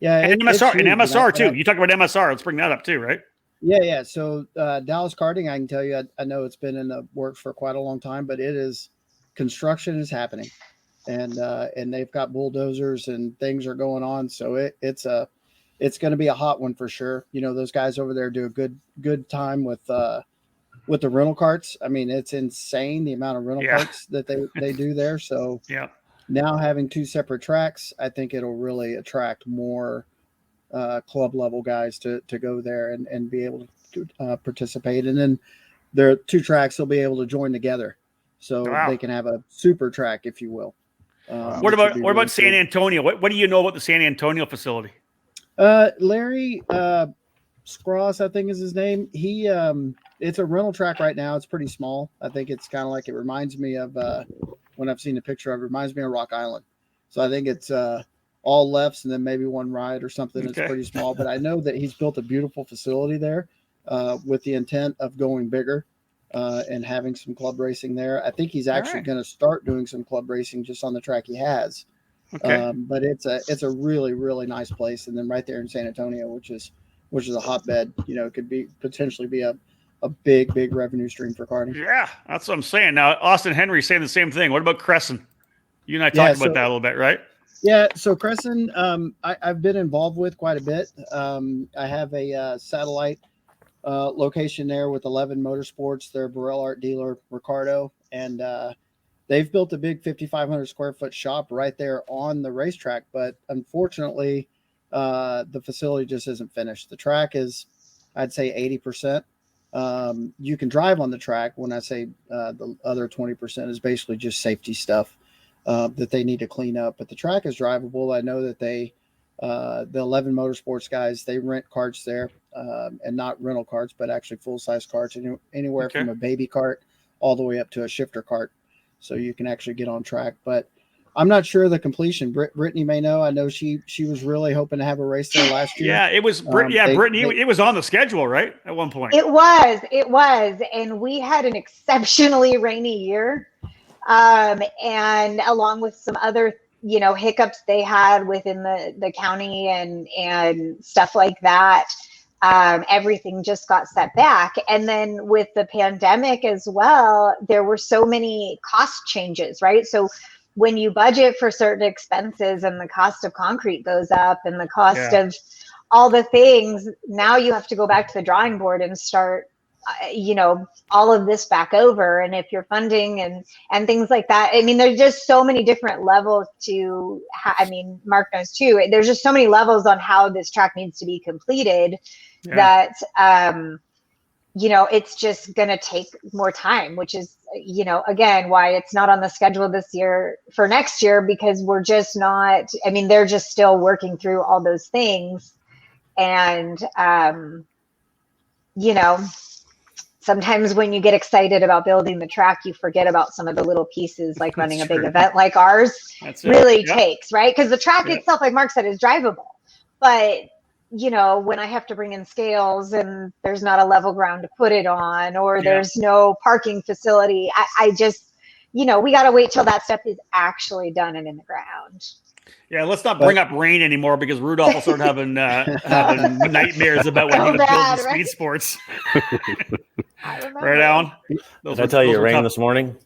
Yeah, And MSR too. You talk about MSR. Let's bring that up too, right? Yeah. So Dallas Karting, I can tell you, I know it's been in the works for quite a long time, but construction is happening, and they've got bulldozers and things are going on. So it's going to be a hot one for sure. You know, those guys over there do a good time with the rental carts. I mean, it's insane the amount of rental carts that they do there. So yeah. Now having two separate tracks, I think it'll really attract more club level guys to go there and be able to participate. And then their two tracks will be able to join together, so they can have a super track, if you will. What about San Antonio? What do you know about the San Antonio facility? Larry Scross, I think is his name. He it's a rental track right now. It's pretty small. I think it's kind of like, it reminds me of when I've seen the picture of it, reminds me of Rock Island. So I think it's all lefts and then maybe one right or something. Okay. It's pretty small, but I know that he's built a beautiful facility there with the intent of going bigger and having some club racing there. I think he's actually going to start doing some club racing just on the track he has. Okay. But it's a really, really nice place. And then right there in San Antonio, which is a hotbed, could be potentially be a big revenue stream for karting. Yeah, that's what I'm saying. Now, Austin Henry saying the same thing. What about Crescent? You and I talked about that a little bit, right? Yeah. So Crescent, I've been involved with quite a bit. I have a satellite location there with 11 Motorsports, their Burrell art dealer, Ricardo, and they've built a big 5,500 square foot shop right there on the racetrack. But unfortunately, the facility just isn't finished. The track is, I'd say 80%. You can drive on the track. When I say the other 20% is basically just safety stuff that they need to clean up. But the track is drivable. I know that the 11 Motorsports guys, they rent carts there, and not rental carts, but actually full-size carts, anywhere from a baby cart all the way up to a shifter cart. So you can actually get on track. But I'm not sure of the completion. Brittany may know. I know she was really hoping to have a race there last year. Yeah, it was Brittany. It was on the schedule, right? At one point. It was. And we had an exceptionally rainy year. And along with some other, hiccups they had within the county and stuff like that, everything just got set back. And then with the pandemic as well, there were so many cost changes, right? So when you budget for certain expenses and the cost of concrete goes up and the cost of all the things, now you have to go back to the drawing board and start, all of this back over. And if you're funding and things like that, I mean, there's just so many different levels to, Mark knows too, there's just so many levels on how this track needs to be completed that, it's just going to take more time, which is, again, why it's not on the schedule this year for next year, because we're just not, they're just still working through all those things. And, sometimes when you get excited about building the track, you forget about some of the little pieces, like running a big event like ours really takes, right? Because the track itself, like Mark said, is drivable. But when I have to bring in scales and there's not a level ground to put it on, or there's no parking facility, I just, we got to wait till that stuff is actually done and in the ground. Yeah, let's not bring up rain anymore, because Rudolph will start having nightmares about when he was building speed sports. Right, Alan? Did I tell you it rained this morning?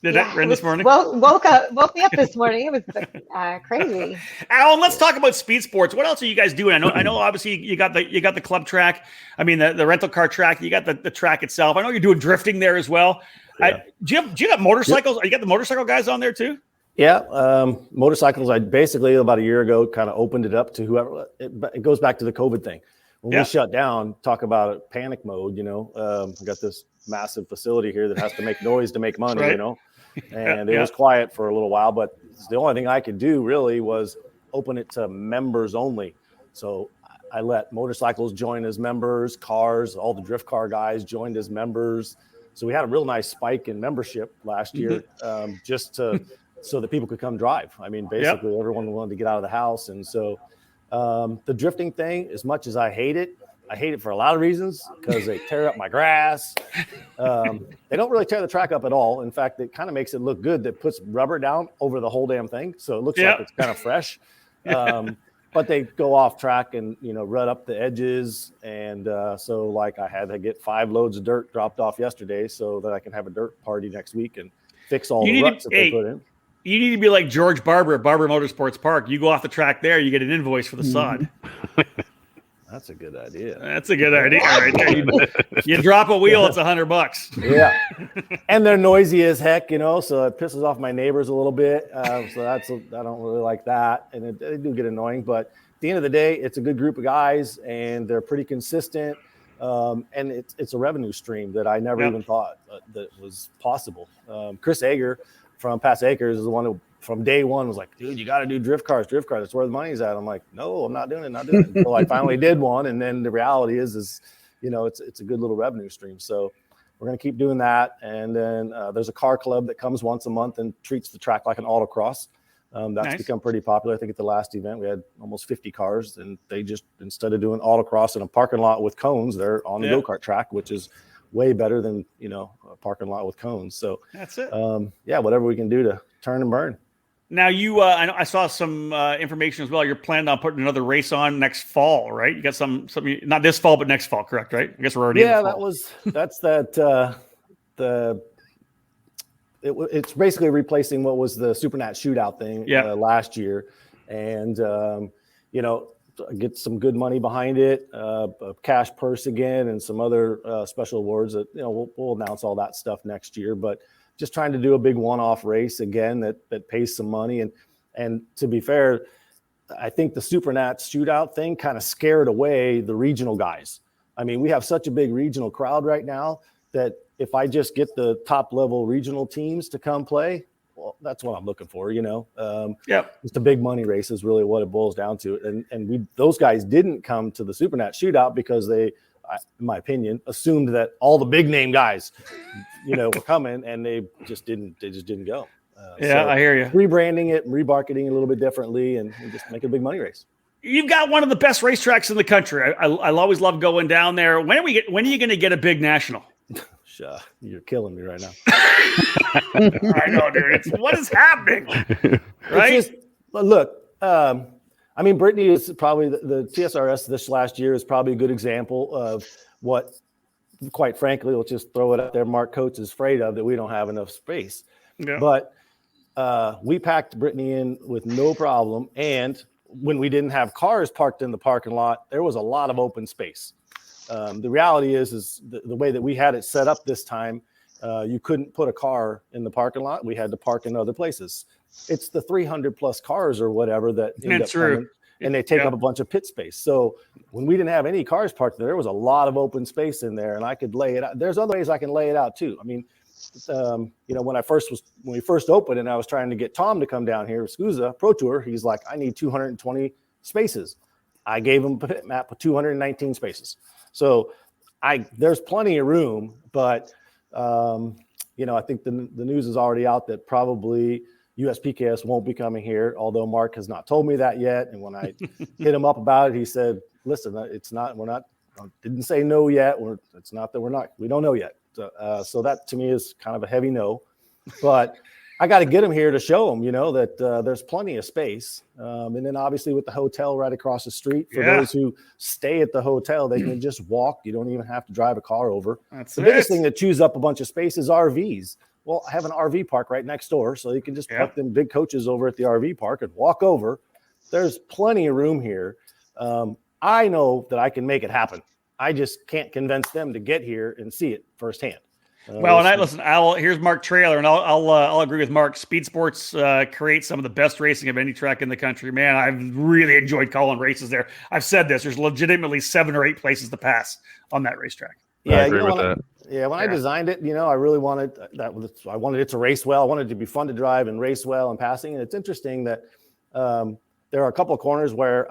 Did it rain this morning? Woke me up this morning. It was crazy. Alan, let's talk about speed sports. What got are you guys doing? I know. Obviously, you got the club track. The rental car track. You got the track itself. I know you're doing drifting there as well. Yeah. Do you got motorcycles? You got the motorcycle guys on there too? Yeah, motorcycles. I basically about a year ago kind of opened it up to whoever. It goes back to the COVID thing. When we shut down, talk about panic mode. We got this massive facility here that has to make noise to make money. And it was quiet for a little while, but the only thing I could do really was open it to members only. So I let motorcycles join as members, cars, all the drift car guys joined as members. So we had a real nice spike in membership last year, so that people could come drive. Basically everyone wanted to get out of the house. And so the drifting thing, as much as I hate it for a lot of reasons, because they tear up my grass. They don't really tear the track up at all. In fact, it kind of makes it look good. That puts rubber down over the whole damn thing. So it looks like it's kind of fresh. But they go off track and, rut up the edges. And so like I had to get 5 loads of dirt dropped off yesterday so that I can have a dirt party next week and fix all the ruts that they put in. You need to be like George Barber at Barber Motorsports Park. You go off the track there, you get an invoice for the sod. That's a good idea. That's a good idea right there. You drop a wheel, it's $100. Yeah. And they're noisy as heck, so it pisses off my neighbors a little bit. I don't really like that. And they do get annoying, but at the end of the day, it's a good group of guys and they're pretty consistent. And it's a revenue stream that I never even thought that was possible. Chris Ager from Pass Acres is the one who from day one was like, dude, you got to do drift cars. That's where the money's at. I'm like, no, I'm not doing it. Until I finally did one. And then the reality is, it's a good little revenue stream. So we're going to keep doing that. And then there's a car club that comes once a month and treats the track like an autocross. That's become pretty popular. I think at the last event, we had almost 50 cars, and they just, instead of doing autocross in a parking lot with cones, they're on the go-kart track, which is way better than, a parking lot with cones. So that's it. Whatever we can do to turn and burn. Now I saw some information as well. You're planning on putting another race on next fall, right? You got some not this fall, but next fall, correct? Right? I guess we're already. Yeah, it's basically replacing what was the Supernat shootout thing last year, and get some good money behind it, a cash purse again, and some other special awards that we'll announce all that stuff next year. But just trying to do a big one-off race again that pays some money, and to be fair, I think the Supernat shootout thing kind of scared away the regional guys. I mean, we have such a big regional crowd right now that if I just get the top level regional teams to come play, well, that's what I'm looking for, Just a big money race is really what it boils down to. And those guys didn't come to the Supernat shootout because they, in my opinion, assumed that all the big name guys, were coming, and they just didn't go. So I hear you. Rebranding it and remarketing it a little bit differently and just make it a big money race. You've got one of the best racetracks in the country. I always love going down there. When are you going to get a big national? You're killing me right now. I know, dude. What is happening? Right? Brittany is probably the TSRS this last year is probably a good example of what, quite frankly, let's just throw it out there, Mark Coates is afraid of, that we don't have enough space. Yeah. But we packed Brittany in with no problem. And when we didn't have cars parked in the parking lot, there was a lot of open space. The reality is the way that we had it set up this time, you couldn't put a car in the parking lot. We had to park in other places. It's the 300 plus cars or whatever that end up coming, and they take up a bunch of pit space. So when we didn't have any cars parked there was a lot of open space in there, and I could lay it out. There's other ways I can lay it out too. I mean, when we first opened and I was trying to get Tom to come down here, Scusa Pro Tour, he's like, I need 220 spaces. I gave him a pit map with 219 spaces. So there's plenty of room, but I think the news is already out that probably USPKS won't be coming here, although Mark has not told me that yet. And when I hit him up about it, he said, listen, didn't say no yet. We don't know yet. So that to me is kind of a heavy no, but I got to get him here to show him, that there's plenty of space. And then obviously with the hotel right across the street, for those who stay at the hotel, they can just walk. You don't even have to drive a car over. That's the biggest thing that chews up a bunch of space is RVs. Well, I have an RV park right next door, so you can just put them big coaches over at the RV park and walk over. There's plenty of room here. I know that I can make it happen. I just can't convince them to get here and see it firsthand. Here's Mark Trailer, and I'll agree with Mark. Speed Sports creates some of the best racing of any track in the country. Man, I've really enjoyed calling races there. I've said this. There's legitimately 7 or 8 places to pass on that racetrack. Yeah, I agree with that. When I designed it, I really wanted that. I wanted it to race well. I wanted it to be fun to drive and race well and passing. And it's interesting that there are a couple of corners where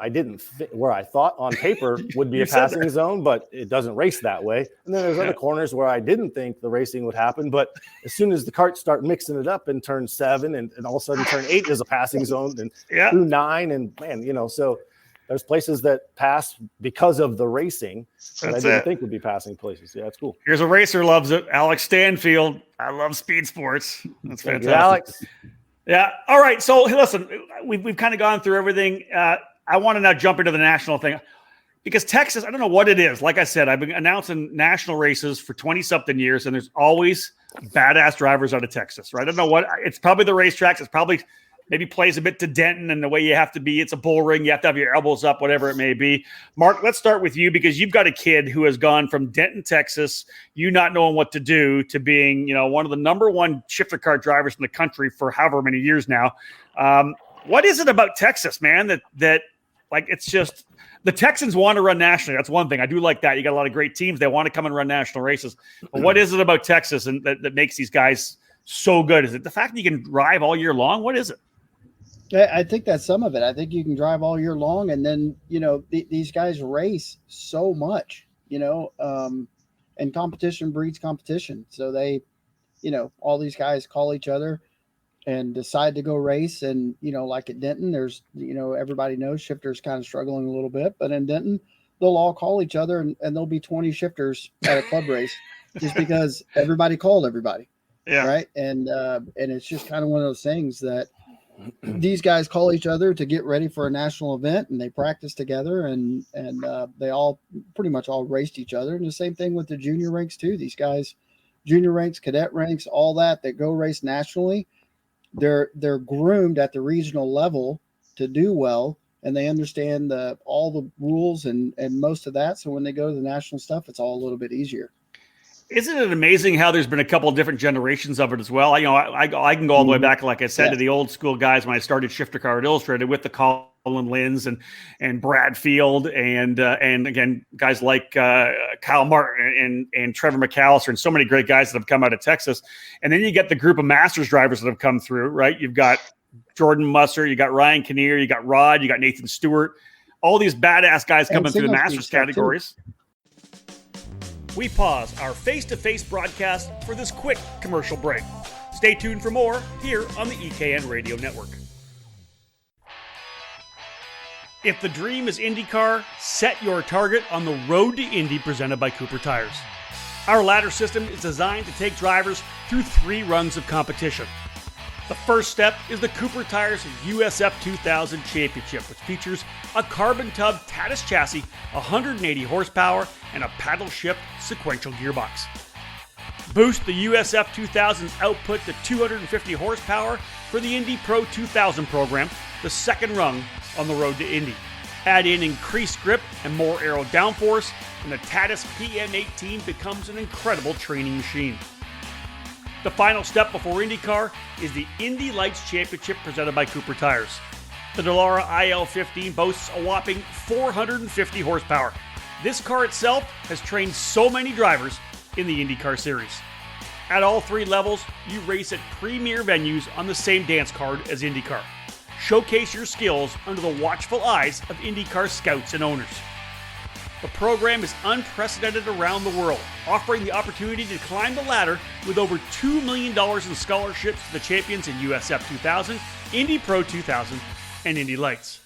where I thought on paper would be a passing zone, but it doesn't race that way. And then there's other corners where I didn't think the racing would happen, but as soon as the carts start mixing it up in turn 7 and all of a sudden turn 8 is a passing zone, and through 9, and man, so there's places that pass because of the racing that I didn't think would be passing places. Yeah, it's cool. Here's a racer loves it. Alex Stanfield. I love Speed Sports. That's fantastic. You, Alex. Yeah. All right. So listen, we've kind of gone through everything. I want to now jump into the national thing because Texas, I don't know what it is. Like I said, I've been announcing national races for 20 something years, and there's always badass drivers out of Texas, right? I don't know what it's probably the racetracks. It's probably maybe plays a bit to Denton and the way you have to be. It's a bull ring. You have to have your elbows up, whatever it may be. Mark, let's start with you because you've got a kid who has gone from Denton, Texas, you not knowing what to do, to being, one of the number 1 shifter car drivers in the country for however many years now. What is it about Texas, man, that like, it's just the Texans want to run nationally. That's one thing. I do like that. You got a lot of great teams. They want to come and run national races. But what is it about Texas and that makes these guys so good? Is it the fact that you can drive all year long? What is it? I think that's some of it. I think you can drive all year long, and then these guys race so much, and competition breeds competition. So they, all these guys call each other and decide to go race. And like at Denton, there's everybody knows shifters kind of struggling a little bit, but in Denton, they'll all call each other, and there'll be 20 shifters at a club race just because everybody called everybody. Yeah. Right. And it's just kind of one of those things that these guys call each other to get ready for a national event, and they practice together, and they all pretty much all raced each other. And the same thing with the junior ranks too. These guys, junior ranks, cadet ranks, all that go race nationally, they're groomed at the regional level to do well, and they understand all the rules and most of that. So when they go to the national stuff, it's all a little bit easier. Isn't it amazing how there's been a couple of different generations of it as well? I can go all the way back, like I said, to the old school guys when I started Shifter Car at Illustrated with the Colin Linds and Brad Field and again guys like Kyle Martin and Trevor McAllister and so many great guys that have come out of Texas. And then you get the group of Masters drivers that have come through, right? You've got Jordan Musser, you got Ryan Kinnear, you got Rod, you got Nathan Stewart, all these badass guys coming through the Masters categories. We pause our face-to-face broadcast for this quick commercial break. Stay tuned for more here on the EKN Radio Network. If the dream is IndyCar, set your target on the Road to Indy presented by Cooper Tires. Our ladder system is designed to take drivers through 3 rungs of competition. The first step is the Cooper Tires USF 2000 Championship, which features a carbon tub Tatis chassis, 180 horsepower, and a paddle shift sequential gearbox. Boost the USF 2000's output to 250 horsepower for the Indy Pro 2000 program, the second rung on the road to Indy. Add in increased grip and more aero downforce, and the Tatis PM18 becomes an incredible training machine. The final step before IndyCar is the Indy Lights Championship presented by Cooper Tires. The Dallara IL-15 boasts a whopping 450 horsepower. This car itself has trained so many drivers in the IndyCar series. At all 3 levels, you race at premier venues on the same dance card as IndyCar. Showcase your skills under the watchful eyes of IndyCar scouts and owners. The program is unprecedented around the world, offering the opportunity to climb the ladder with over $2 million in scholarships to the champions in USF 2000, Indy Pro 2000, and Indy Lights.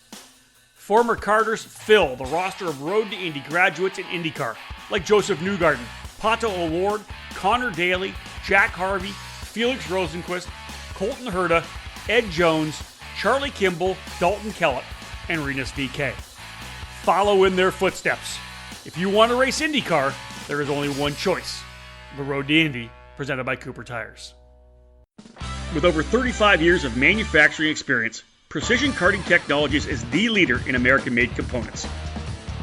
Former karters fill the roster of Road to Indy graduates in IndyCar, like Joseph Newgarden, Pato O'Ward, Connor Daly, Jack Harvey, Felix Rosenquist, Colton Herta, Ed Jones, Charlie Kimball, Dalton Kellett, and Renus VK. Follow in their footsteps. If you want to race IndyCar, there is only one choice: the Road to Indy, presented by Cooper Tires. With over 35 years of manufacturing experience, Precision Karting Technologies is the leader in American-made components.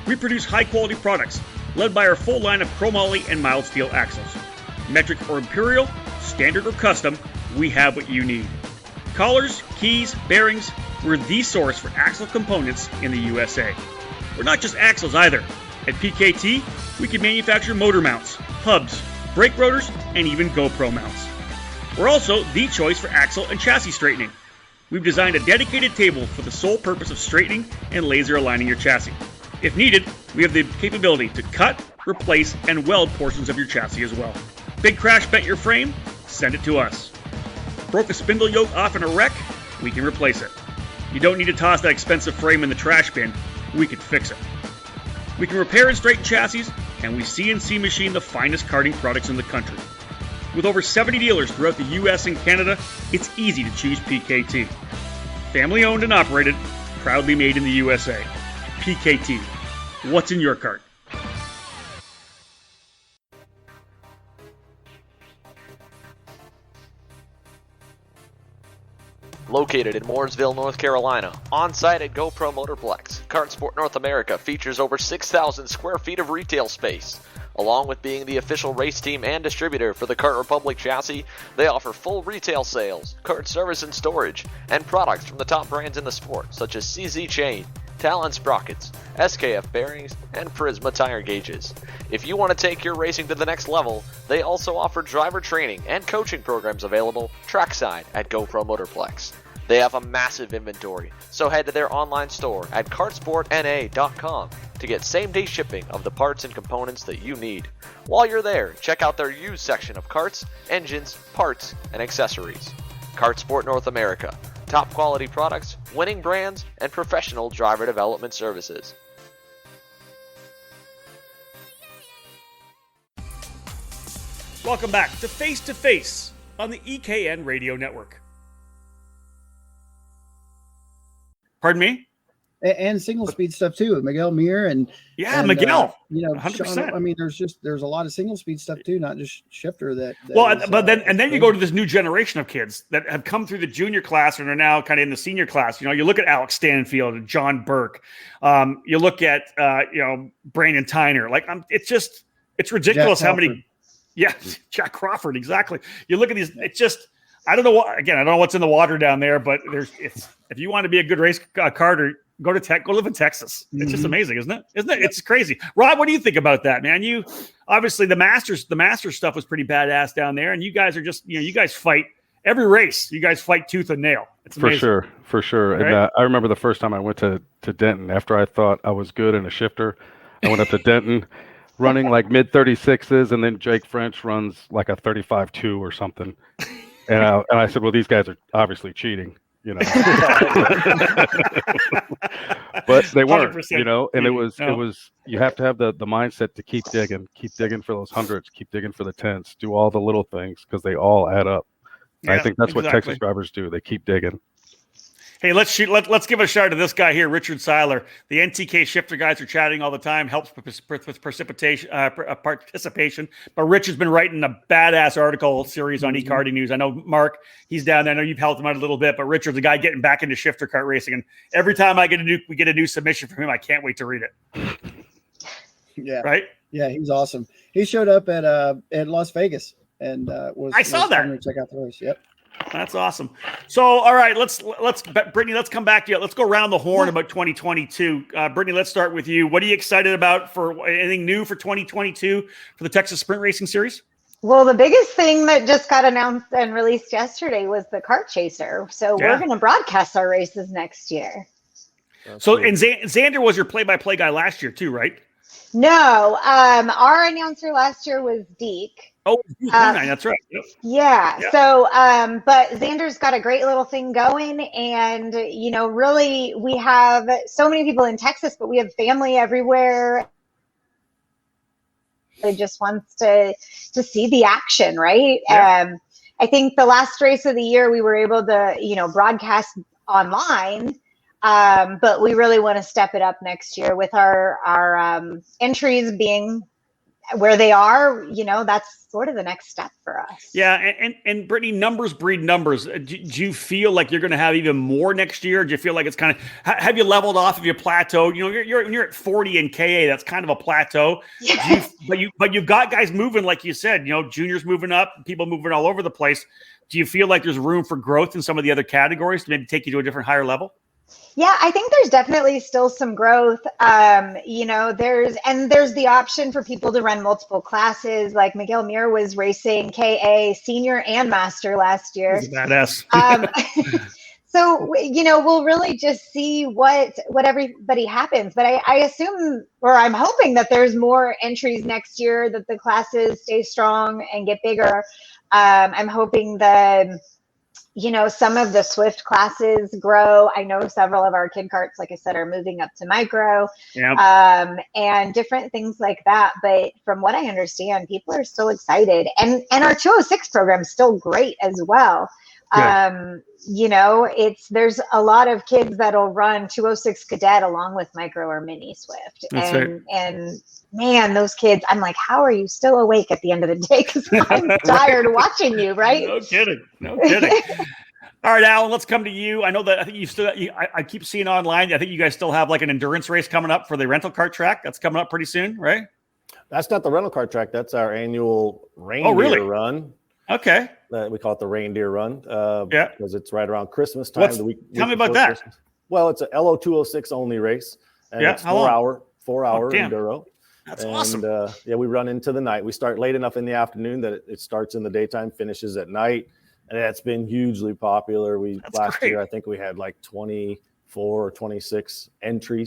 We produce high-quality products, led by our full line of chromoly and mild steel axles. Metric or imperial, standard or custom, we have what you need. Collars, keys, bearings, we're the source for axle components in the USA. We're not just axles either. At PKT, we can manufacture motor mounts, hubs, brake rotors, and even GoPro mounts. We're also the choice for axle and chassis straightening. We've designed a dedicated table for the sole purpose of straightening and laser aligning your chassis. If needed, we have the capability to cut, replace, and weld portions of your chassis as well. Big crash bent your frame? Send it to us. Broke a spindle yoke off in a wreck? We can replace it. You don't need to toss that expensive frame in the trash bin. We can fix it. We can repair and straighten chassis, and we CNC machine the finest karting products in the country. With over 70 dealers throughout the US and Canada, it's easy to choose PKT. Family owned and operated, proudly made in the USA. PKT. What's in your cart? Located in Mooresville, North Carolina, on-site at GoPro Motorplex, Kartsport North America features over 6,000 square feet of retail space. Along with being the official race team and distributor for the Kart Republic chassis, they offer full retail sales, kart service and storage, and products from the top brands in the sport, such as CZ Chain, Talon Sprockets, SKF bearings, and Prisma tire gauges. If you want to take your racing to the next level, they also offer driver training and coaching programs available trackside at GoPro Motorplex. They have a massive inventory, so head to their online store at kartsportna.com to get same-day shipping of the parts and components that you need. While you're there, check out their used section of karts, engines, parts, and accessories. Kartsport North America. Top quality products, winning brands, and professional driver development services. Welcome back to Face2Face on the EKN Radio Network. Pardon me? And single speed stuff too with Miguel Muir and Miguel. 100%. Sean, I mean, there's a lot of single speed stuff too, not just shifter. Then you go to this new generation of kids that have come through the junior class and are now kind of in the senior class. You know, you look at Alex Stanfield and John Burke. You look at Brandon Tyner. Like it's ridiculous how many. Yeah, Jack Crawford, exactly. You look at these. It's just. I don't know what's in the water down there, but if you want to be a good race karter, go live in Texas. It's just amazing, isn't it? Yep. It's crazy. Rob, what do you think about that, man? You obviously the Masters stuff was pretty badass down there, and you guys are just you guys fight every race. You guys fight tooth and nail. It's amazing. For sure. Right? And I remember the first time I went to Denton after I thought I was good in a shifter. I went up to Denton. Running like mid 36s, and then Jake French runs like a 35.2 or something. And I said, well, these guys are obviously cheating, But they weren't, and it was you have to have the mindset to keep digging for those hundreds, keep digging for the tens, do all the little things because they all add up. Yeah, I think that's what Texas drivers do. They keep digging. Hey, let's give a shout out to this guy here, Richard Seiler. The NTK shifter guys are chatting all the time, helps with participation. But Rich has been writing a badass article series on eKarting News. I know Mark, he's down there. I know you've helped him out a little bit, but Richard's the guy getting back into shifter kart racing. And every time we get a new submission from him, I can't wait to read it. Yeah. Right? Yeah, he's awesome. He showed up at Las Vegas and I saw that. To check out the race. Yep. That's awesome. So, all right, Brittany, let's come back to you. Let's go around the horn about 2022. Brittany, let's start with you. What are you excited about for anything new for 2022 for the Texas Sprint Racing Series? Well, the biggest thing that just got announced and released yesterday was the Kart Chaser. So we're going to broadcast our races next year. So, and Xander was your play-by-play guy last year too, right? No, our announcer last year was Deke. Oh, that's right. Yep. Yeah. So, but Xander's got a great little thing going, and really, we have so many people in Texas, but we have family everywhere. It just wants to see the action, right? Yeah. I think the last race of the year we were able to, broadcast online. But we really want to step it up next year with our entries being where they are. That's sort of the next step for us. Yeah, and Brittany, numbers breed numbers. Do you feel like you're going to have even more next year? Do you feel like it's kind of have you leveled off of your plateau? You're at 40 in KA. That's kind of a plateau. Yeah. But you've got guys moving, like you said. Juniors moving up, people moving all over the place. Do you feel like there's room for growth in some of the other categories to maybe take you to a different higher level? Yeah, I think there's definitely still some growth. There's the option for people to run multiple classes. Like Miguel Muir was racing KA senior and master last year. He's a badass. So, we'll really just see what everybody happens. But I assume, or I'm hoping that there's more entries next year, that the classes stay strong and get bigger. I'm hoping that some of the Swift classes grow. I know several of our kid carts, like I said, are moving up to micro, and different things like that. But from what I understand, people are still excited, and our 206 program is still great as well. There's a lot of kids that'll run 206 cadet along with micro or mini Swift. And man, those kids, I'm like, how are you still awake at the end of the day? Because I'm tired watching you, right? No kidding. All right, Alan, let's come to you. I know that I think I keep seeing online. I think you guys still have like an endurance race coming up for the rental kart track. That's coming up pretty soon, right? That's not the rental kart track. That's our annual reindeer run. Okay. We call it the reindeer run. Because it's right around Christmas time. Tell me about that. Christmas. Well, it's a LO 206 only race. And it's 4 hour enduro. That's awesome. We run into the night. We start late enough in the afternoon that it starts in the daytime, finishes at night. and that's been hugely popular. Last great. year, I think we had like 24 or 26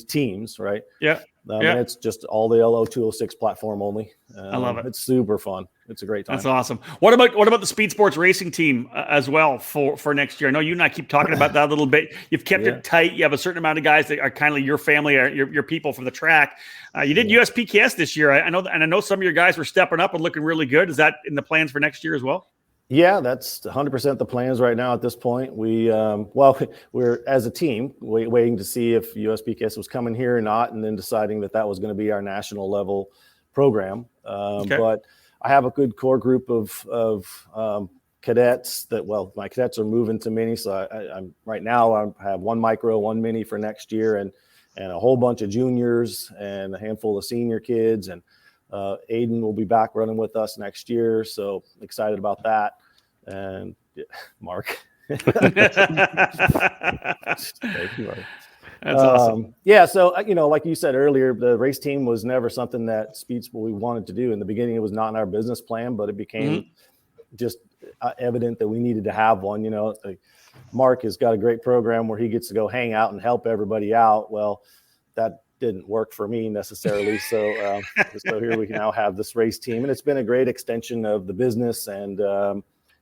teams, right? Yeah. And it's just all the LO206 platform only. I love it. It's super fun. It's a great time. That's awesome. What about the Speed Sports Racing team as well for next year? I know you and I keep talking about that a little bit. You've kept it tight. You have a certain amount of guys that are kind of your family, or your people for the track. You did USPKS this year. I know some of your guys were stepping up and looking really good. Is that in the plans for next year as well? Yeah, that's 100% the plans right now at this point. We're as a team waiting to see if USPKS was coming here or not, and then deciding that was going to be our national level program. But I have a good core group of cadets my cadets are moving to mini. So I'm right now I have one micro, one mini for next year, and a whole bunch of juniors and a handful of senior kids, and Aiden will be back running with us next year, so excited about that. And Mark. Thank you, Mark. That's awesome. Yeah, so like you said earlier, the race team was never something that we wanted to do. In the beginning, it was not in our business plan, but it became just evident that we needed to have one. Mark has got a great program where he gets to go hang out and help everybody out. Well, that didn't work for me necessarily. So here we now have this race team, and it's been a great extension of the business, and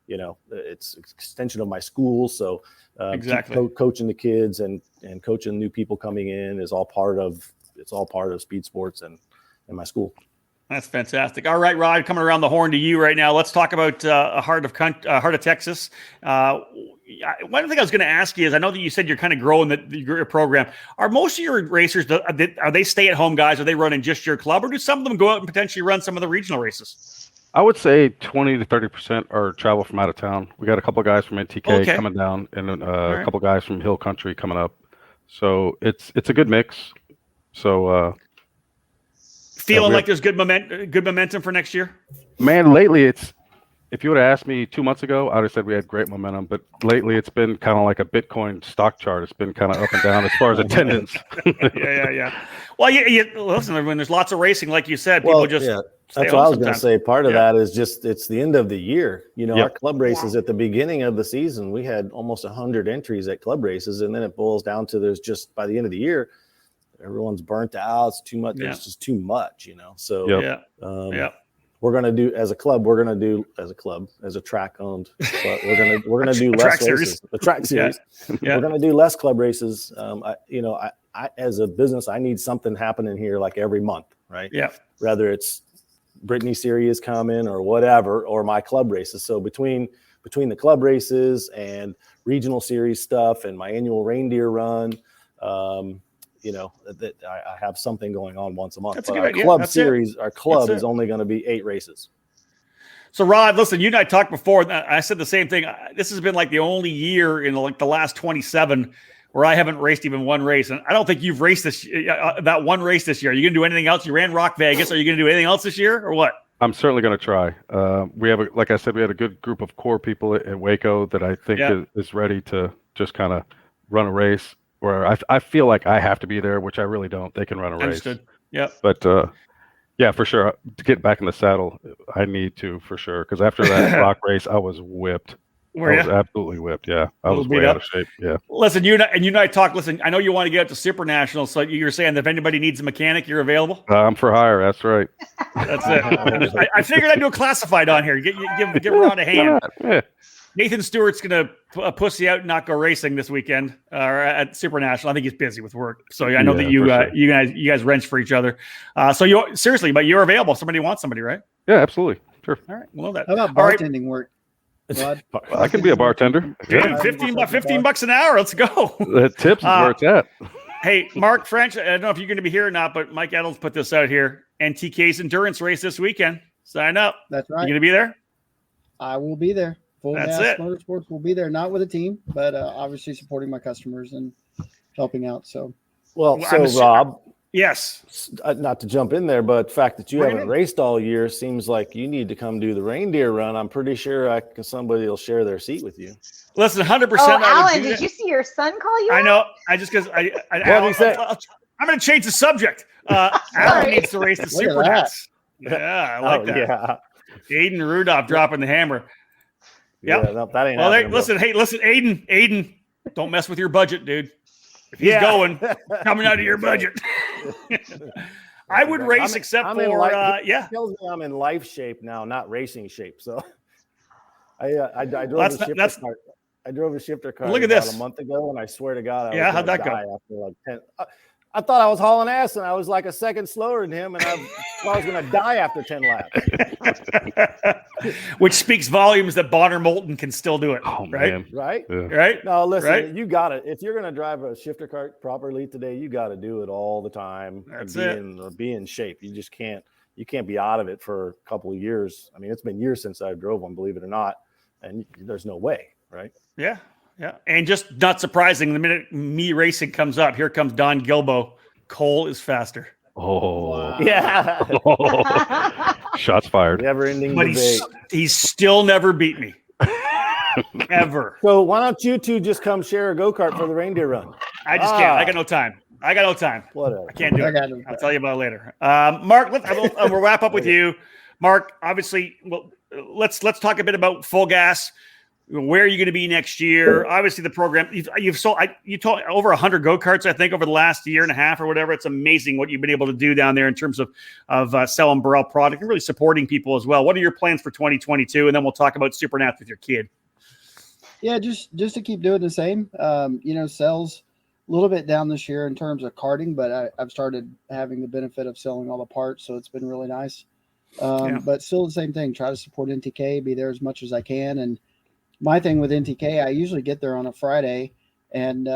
it's extension of my school. So exactly, coaching the kids and coaching new people coming in is all part of Speed Sports and my school. That's fantastic. All right, Rod, coming around the horn to you right now. Let's talk about Heart of Texas. One thing I was going to ask you is, I know that you said you're kind of growing your program. Are most of your racers, are they stay-at-home guys? Are they running just your club, or do some of them go out and potentially run some of the regional races? I would say 20 to 30% are travel from out of town. We got a couple of guys from NTK coming down, and a couple of guys from Hill Country coming up. So it's a good mix. So feeling like there's good momentum for next year? Man, lately if you would have asked me 2 months ago, I would have said we had great momentum. But lately it's been kind of like a Bitcoin stock chart. It's been kind of up and down as far as attendance. Yeah. Well, listen, when there's lots of racing, like you said, people just stay that's home what I was going to sometimes. say. Part of that is just it's the end of the year. Our club races at the beginning of the season, we had almost 100 entries at club races, and then it boils down to there's just by the end of the year, everyone's burnt out. It's too much. It's just too much, So we're going to do as a track owned, but we're going to do less races. The track series. We're going to do less club races. I as a business, I need something happening here like every month, right? Yeah. Whether it's Brittany series coming or whatever, or my club races. So between the club races and regional series stuff and my annual reindeer run, that I have something going on once a month. That's but a good our idea. club That's series, it. our club That's is it. only going to be 8 races. So, Rod, listen, you and I talked before. I said the same thing. This has been like the only year in the last 27 where I haven't raced even one race. And I don't think you've raced that one race this year. Are you going to do anything else? You ran Rock Vegas. Are you going to do anything else this year or what? I'm certainly going to try. We have, like I said, we had a good group of core people at Waco that I think is ready to just kind of run a race where I feel like I have to be there, which I really don't. They can run a race. Understood. Yeah. But for sure, to get back in the saddle, I need to for sure. Because after that rock race, I was whipped. I was absolutely whipped. Yeah, I was way out of shape. Yeah. Listen, you and I talk. Listen, I know you want to get up to Super Nationals, so you're saying that if anybody needs a mechanic, you're available. I'm for hire. That's right. That's it. I figured I'd do a classified on here. Give Rod a hand. Yeah. Nathan Stewart's going to pussy out and not go racing this weekend at Super National. I think he's busy with work. So I know that you guys wrench for each other. So you're available if somebody wants somebody, right? Yeah, absolutely. Sure. All right. Well, that. How about bartending work? Rod? I can be a bartender. Yeah, $15 an hour. Let's go. The tips is where it's at. Hey, Mark French, I don't know if you're going to be here or not, but Mike Edel's put this out here. NTK's endurance race this weekend. Sign up. That's right. You going to be there? I will be there. Full That's Gas it. Motorsports will be there, not with a team, but obviously supporting my customers and helping out. So, Rob, yes, not to jump in there, but the fact that you haven't raced all year seems like you need to come do the reindeer run. I'm pretty sure somebody will share their seat with you. Listen, 100%. Oh, Alan, did you see your son call you? I know. I just because I'm going to change the subject. Alan needs to race the Super Nats. Yeah, I like that. Yeah. Aiden Rudolph dropping the hammer. Yep. Yeah, no, that ain't Well, happening, bro. listen, Aiden, don't mess with your budget, dude. If he's going, coming out of your budget. I would race except I'm for, He tells me I'm in life shape now, not racing shape. So I drove a shifter cart. I drove a shifter cart Look at about this. a month ago, and I swear to God, how'd that go? After like 10. I thought I was hauling ass, and I was like a second slower than him, and I was going to die after 10 laps. Which speaks volumes that Bonner Moulton can still do it. Oh, right? man. Right? Yeah. Right? No, listen, right? you got it. If you're going to drive a shifter cart properly today, you got to do it all the time. That's be in shape. You just can't be out of it for a couple of years. I mean, it's been years since I drove one, believe it or not, and there's no way, right? Yeah. Yeah. And just not surprising, the minute me racing comes up, here comes Don Gilbo. Cole is faster. Oh, Wow. Yeah. Shots fired. Never-ending But debate. he's still never beat me. Ever. So why don't you two just come share a go-kart for the reindeer run? I just can't. I got no time. Whatever. I can't do it. I'll tell you about it later. Mark, we'll wrap up with you. Mark, obviously, well, let's talk a bit about Full Gas. Where are you going to be next year? Obviously, the program you've sold. You told over 100 go-karts, I think, over the last year and a half or whatever. It's amazing what you've been able to do down there in terms of selling Burrell product and really supporting people as well. What are your plans for 2022? And then we'll talk about Supernats with your kid. Yeah, just to keep doing the same. Sales a little bit down this year in terms of karting, but I've started having the benefit of selling all the parts, so it's been really nice. But still the same thing. Try to support NTK, be there as much as I can. And my thing with NTK, I usually get there on a Friday and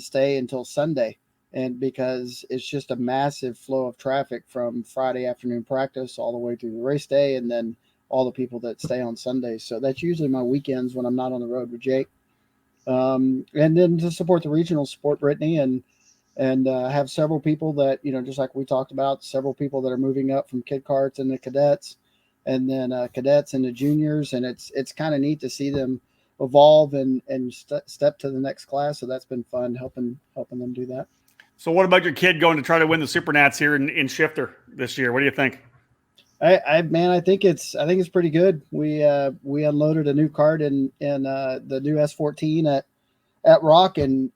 stay until Sunday. And because it's just a massive flow of traffic from Friday afternoon practice all the way through the race day, and then all the people that stay on Sundays. So that's usually my weekends when I'm not on the road with Jake. And then to support the regional, support Brittany and have several people that, just like we talked about, several people that are moving up from kid karts into cadets, and then cadets into juniors. And it's kind of neat to see them evolve and step to the next class. So that's been fun helping them do that. So what about your kid going to try to win the Supernats here in Shifter this year? What do you think? I think it's pretty good. We unloaded a new cart in the new S14 at Rock and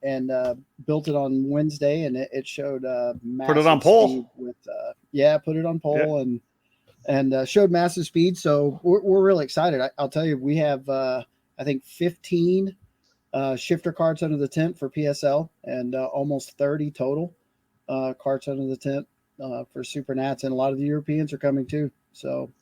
built it on Wednesday, and it showed massive put it on pole speed with put it on pole and showed massive speed. So we're really excited. I'll tell you, we have I think 15 shifter carts under the tent for PSL and almost 30 total carts under the tent for Supernats, and a lot of the Europeans are coming too. So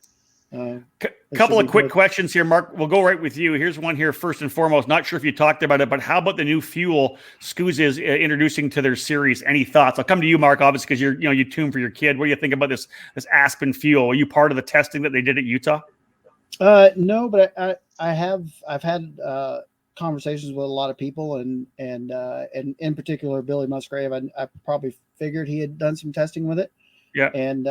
couple of quick questions here, Mark. We'll go right with you. Here's one here first and foremost. Not sure if you talked about it, but how about the new fuel Scoos is introducing to their series? Any thoughts? I'll come to you, Mark, obviously, because you tune for your kid. What do you think about this Aspen fuel? Are you part of the testing that they did at Utah? No, but I've had conversations with a lot of people, and in particular Billy Musgrave. I probably figured he had done some testing with it. Yeah. And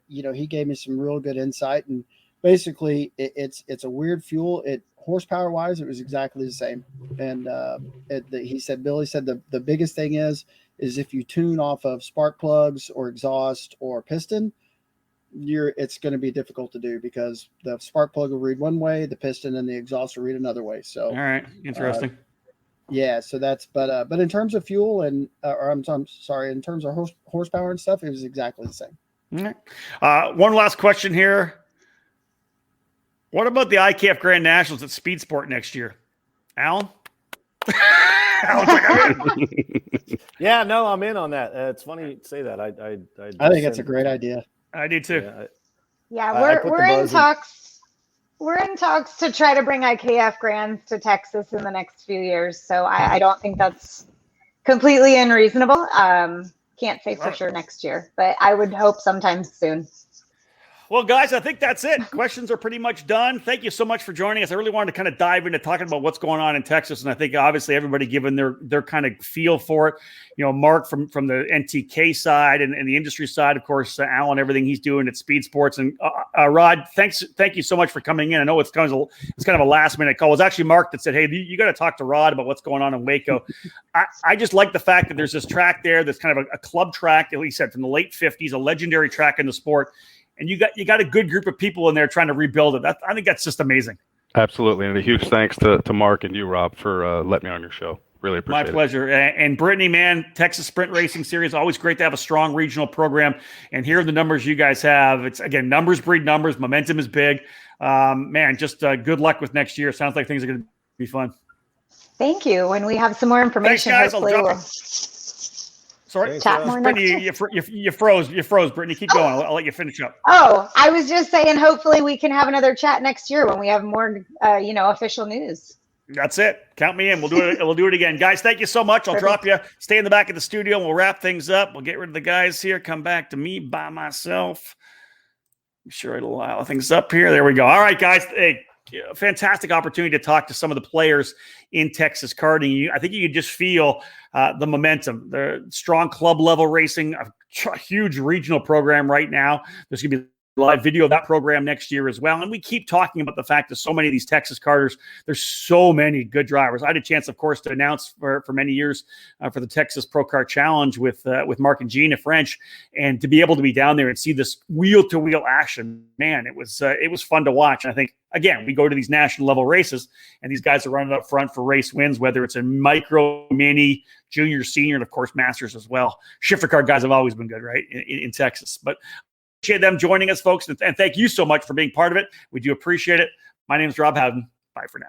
he gave me some real good insight, and basically it's a weird fuel. Horsepower wise, it was exactly the same. And Billy said the biggest thing is if you tune off of spark plugs or exhaust or piston, it's going to be difficult to do because the spark plug will read one way, the piston and the exhaust will read another way. So all right, interesting. So that's but in terms of fuel and I'm sorry, in terms of horsepower and stuff, it was exactly the same. All right. One last question here. What about the IKF Grand Nationals at Speed Sport next year, Alan? Alan's like, I'm in. Yeah, no, I'm in on that. It's funny you say that. I think it's a great idea. I do too. We're in talks. We're in talks to try to bring IKF Grands to Texas in the next few years. So I don't think that's completely unreasonable. Can't say for sure next year, but I would hope sometime soon. Well, guys, I think that's it. Questions are pretty much done. Thank you so much for joining us. I really wanted to kind of dive into talking about what's going on in Texas, and I think obviously everybody giving their kind of feel for it. Mark from the NTK side and the industry side, of course, Alan, everything he's doing at Speed Sports, and Rod. Thank you so much for coming in. I know it's kind of a last minute call. It was actually Mark that said, "Hey, you got to talk to Rod about what's going on in Waco." I just like the fact that there's this track there that's kind of a club track, at least said from the late '50s, a legendary track in the sport. And you got a good group of people in there trying to rebuild it. I think that's just amazing. Absolutely. And a huge thanks to Mark and you, Rob, for letting me on your show. Really appreciate it. My pleasure. And Brittany, man, Texas Sprint Racing Series, always great to have a strong regional program. And here are the numbers you guys have. It's, again, numbers breed numbers. Momentum is big. Man, just good luck with next year. Sounds like things are going to be fun. Thank you. When we have some more information, thanks, guys. hopefully we'll Sorry, chat more. Brittany, you froze. You froze, Brittany. Keep going. I'll let you finish up. Oh, I was just saying, hopefully we can have another chat next year when we have more, official news. That's it. Count me in. We'll do it. We'll do it again, guys. Thank you so much. I'll drop you. Stay in the back of the studio, and we'll wrap things up. We'll get rid of the guys here. Come back to me by myself. I'm sure it'll allow things up here. There we go. All right, guys. Hey, fantastic opportunity to talk to some of the players in Texas karting. I think you can just feel the momentum, the strong club level racing, a huge regional program right now. There's going to be live video of that program next year as well. And we keep talking about the fact that so many of these Texas karters, there's so many good drivers. I had a chance, of course, to announce for many years for the Texas Pro Kart Challenge with Mark and Gina French, and to be able to be down there and see this wheel-to-wheel action, man, it was fun to watch. And I think, again, we go to these national level races, and these guys are running up front for race wins, whether it's in micro, mini, junior, senior, and of course, masters as well. Shifter kart guys have always been good, right, in Texas. But appreciate them joining us, folks, and thank you so much for being part of it. We do appreciate it. My name is Rob Howden. Bye for now.